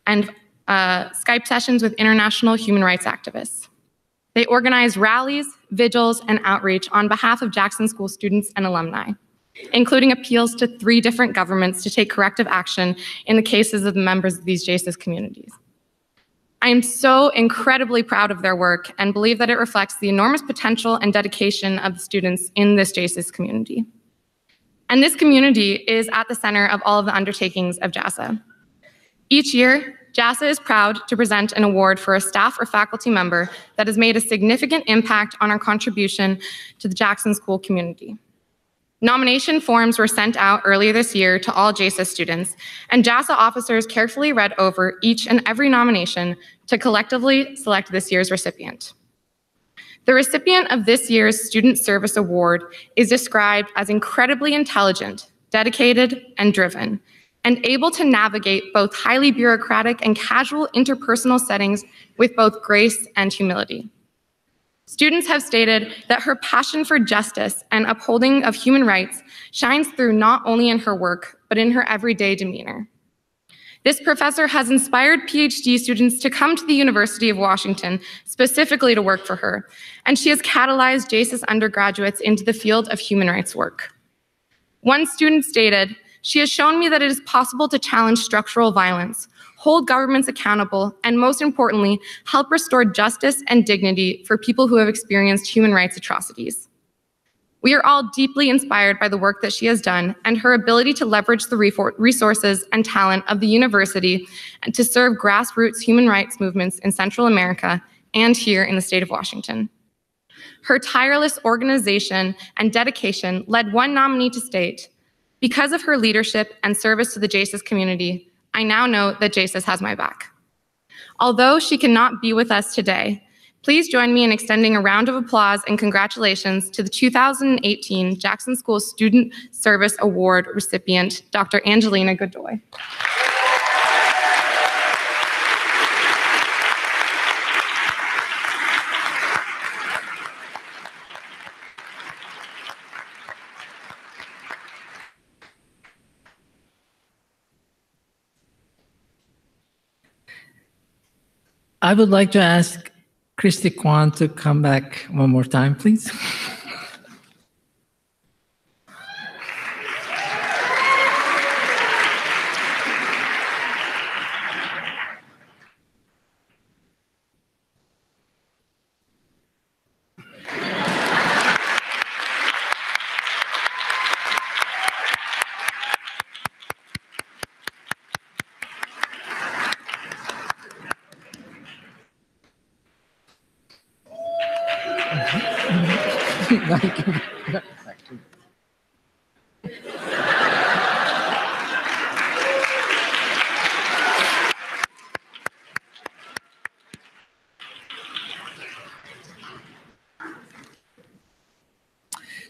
and Skype sessions with international human rights activists. They organized rallies, vigils, and outreach on behalf of Jackson School students and alumni, including appeals to 3 different governments to take corrective action in the cases of the members of these JSIS communities. I am so incredibly proud of their work and believe that it reflects the enormous potential and dedication of the students in this JSIS community. And this community is at the center of all of the undertakings of JSA. Each year, JSA is proud to present an award for a staff or faculty member that has made a significant impact on our contribution to the Jackson School community. Nomination forms were sent out earlier this year to all JSIS students, and JSA officers carefully read over each and every nomination to collectively select this year's recipient. The recipient of this year's Student Service Award is described as incredibly intelligent, dedicated, and driven, and able to navigate both highly bureaucratic and casual interpersonal settings with both grace and humility. Students have stated that her passion for justice and upholding of human rights shines through not only in her work, but in her everyday demeanor. This professor has inspired PhD students to come to the University of Washington specifically to work for her, and she has catalyzed JSIS undergraduates into the field of human rights work. One student stated, "She has shown me that it is possible to challenge structural violence, hold governments accountable, and most importantly, help restore justice and dignity for people who have experienced human rights atrocities." We are all deeply inspired by the work that she has done and her ability to leverage the resources and talent of the university and to serve grassroots human rights movements in Central America and here in the state of Washington. Her tireless organization and dedication led one nominee to state, "Because of her leadership and service to the JSIS community, I now know that JSIS has my back." Although she cannot be with us today, please join me in extending a round of applause and congratulations to the 2018 Jackson School Student Service Award recipient, Dr. Angelina Godoy. I would like to ask Christy Kwan to come back one more time, please.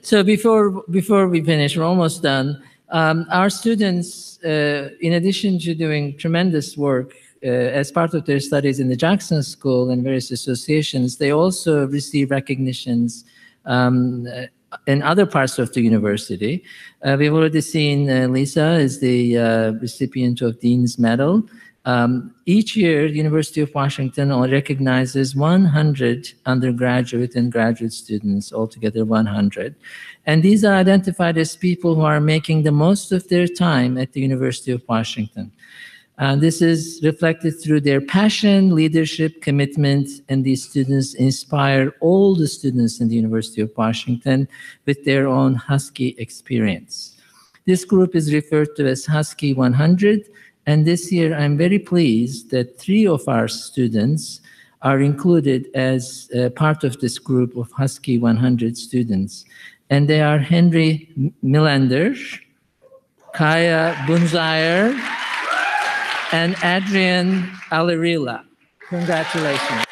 So before we finish, we're almost done. Our students, in addition to doing tremendous work as part of their studies in the Jackson School and various associations, they also receive recognitions in other parts of the university. We've already seen Lisa is the recipient of Dean's Medal. Each year, the University of Washington recognizes 100 undergraduate and graduate students, altogether 100. And these are identified as people who are making the most of their time at the University of Washington. This is reflected through their passion, leadership, commitment, and these students inspire all the students in the University of Washington with their own Husky experience. This group is referred to as Husky 100, and this year I'm very pleased that 3 of our students are included as part of this group of Husky 100 students. And they are Henry Milander, Kaya Bunzayer, and Adrian Alarila. Congratulations.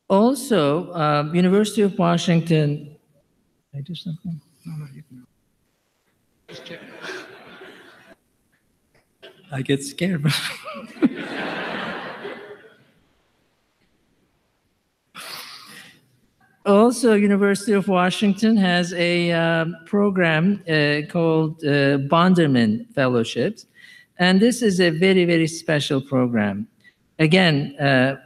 Also, University of Washington, did I do something? No, you can. Just check. I get scared. Also, University of Washington has a program called Bonderman Fellowships, and this is a very, very special program. Again,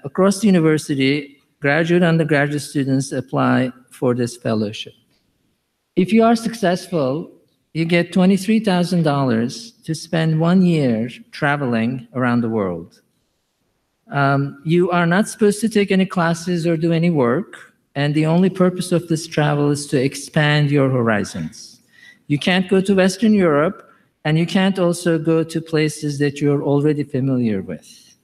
across the university, graduate, undergraduate students apply for this fellowship. If you are successful, you get $23,000 to spend 1 year traveling around the world. You are not supposed to take any classes or do any work, and the only purpose of this travel is to expand your horizons. You can't go to Western Europe, and you can't also go to places that you're already familiar with.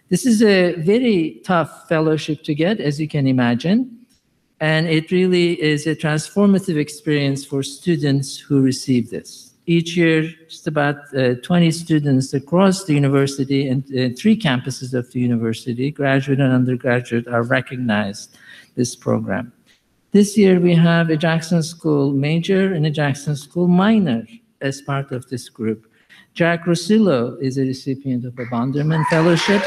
This is a very tough fellowship to get, as you can imagine. And it really is a transformative experience for students who receive this. Each year, just about 20 students across the university and 3 campuses of the university, graduate and undergraduate, are recognized this program. This year, we have a Jackson School major and a Jackson School minor as part of this group. Jack Rosillo is a recipient of a Bonderman Fellowship.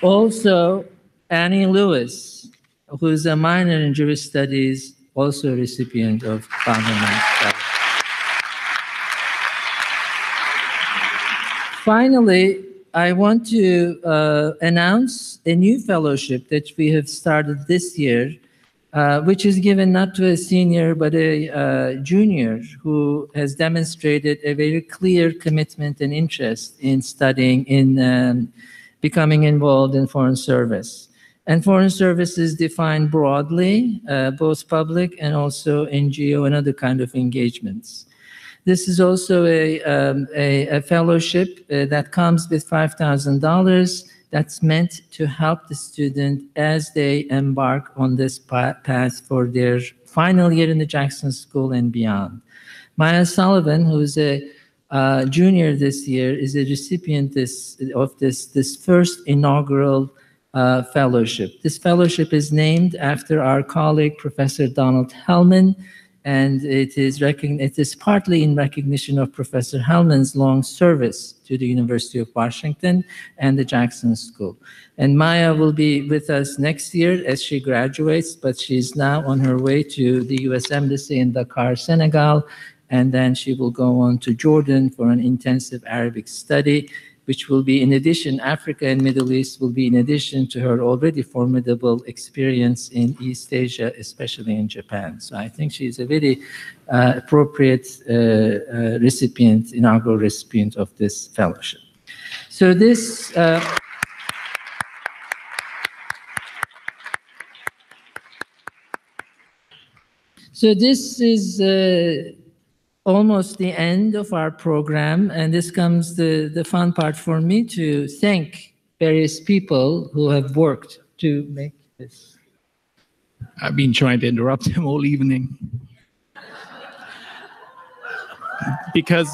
Also, Annie Lewis, who is a minor in Jewish studies, also a recipient of Bonderman Fellowship. Finally, I want to announce a new fellowship that we have started this year, which is given not to a senior, but a junior who has demonstrated a very clear commitment and interest in studying, in becoming involved in foreign service. And foreign service is defined broadly, both public and also NGO and other kind of engagements. This is also a fellowship that comes with $5,000 that's meant to help the student as they embark on this path for their final year in the Jackson School and beyond. Maya Sullivan, who is a junior this year, is a recipient of this first inaugural fellowship. This fellowship is named after our colleague, Professor Donald Hellman, and it is partly in recognition of Professor Hellman's long service to the University of Washington and the Jackson School. And Maya will be with us next year as she graduates, but she's now on her way to the U.S. Embassy in Dakar, Senegal, and then she will go on to Jordan for an intensive Arabic study, which will be in addition, Africa and Middle East will be in addition to her already formidable experience in East Asia, especially in Japan. So I think she's a very appropriate recipient, inaugural recipient of this fellowship. So this, this is almost the end of our program, and this comes the fun part for me to thank various people who have worked to make this. I've been trying to interrupt him all evening. Because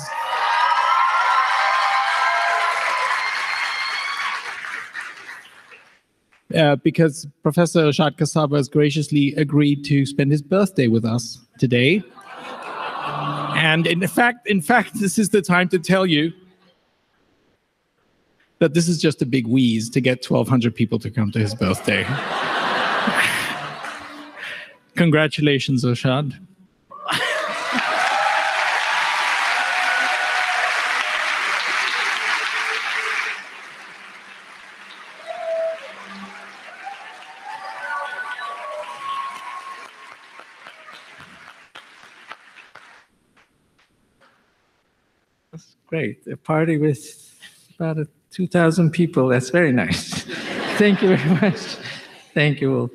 Professor Irshad Kassab has graciously agreed to spend his birthday with us today. And in fact, this is the time to tell you that this is just a big wheeze to get 1,200 people to come to his birthday. Congratulations, Irshad. Great, a party with about 2,000 people. That's very nice. Thank you very much. Thank you all.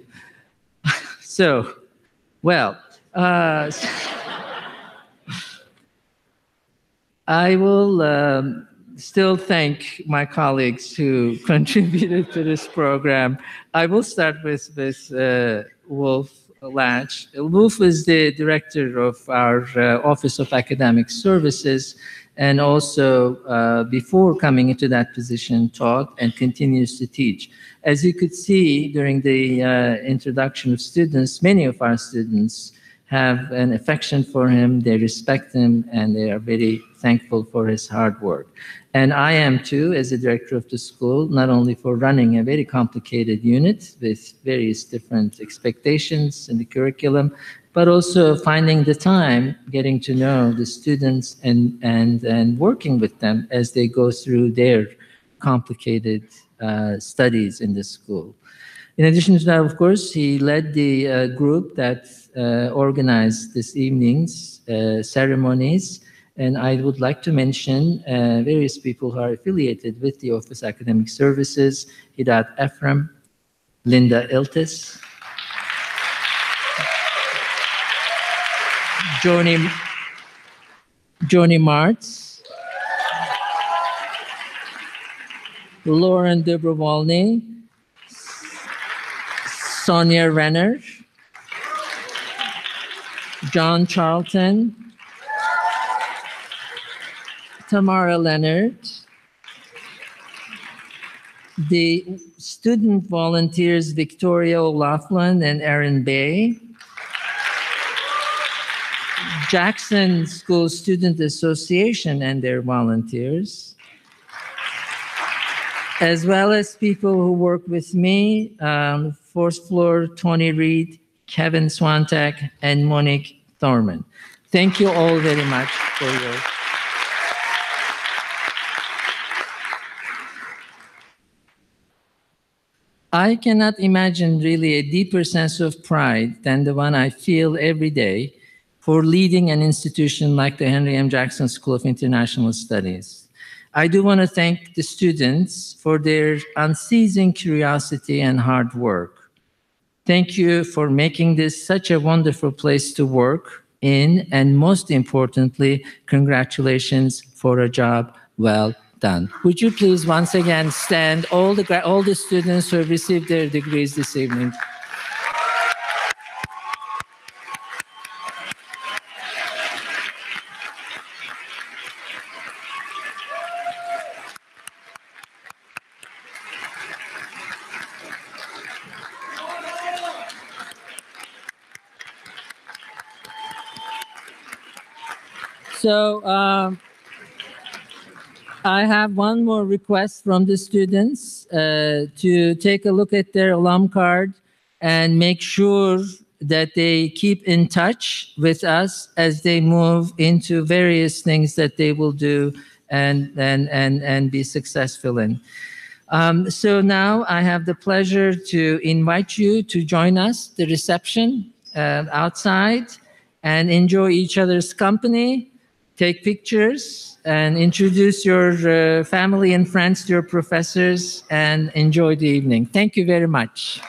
So, well, I will still thank my colleagues who contributed to this program. I will start with Wolf Latch. Wolf is the director of our Office of Academic Services, and also before coming into that position taught and continues to teach. As you could see during the introduction of students, many of our students have an affection for him, they respect him, and they are very thankful for his hard work. And I am too, as the director of the school, not only for running a very complicated unit with various different expectations in the curriculum, but also finding the time, getting to know the students and working with them as they go through their complicated studies in the school. In addition to that, of course, he led the group that organized this evening's ceremonies. And I would like to mention various people who are affiliated with the Office of Academic Services: Hidat Ephraim, Linda Iltis, Joni Martz, Lauren Dobrovolny, Sonia Renner, John Charlton, Tamara Leonard, the student volunteers Victoria O'Loughlin and Erin Bay, Jackson School Student Association and their volunteers, as well as people who work with me, fourth floor, Tony Reed, Kevin Swantek, and Monique Thorman. Thank you all very much for your... I cannot imagine really a deeper sense of pride than the one I feel every day for leading an institution like the Henry M. Jackson School of International Studies. I do want to thank the students for their unceasing curiosity and hard work. Thank you for making this such a wonderful place to work in, and most importantly, congratulations for a job well done. Would you please once again stand, all the students who have received their degrees this evening. So I have one more request from the students to take a look at their alum card and make sure that they keep in touch with us as they move into various things that they will do and be successful in. So now I have the pleasure to invite you to join us, the reception outside, and enjoy each other's company. Take pictures and introduce your family and friends to your professors and enjoy the evening. Thank you very much.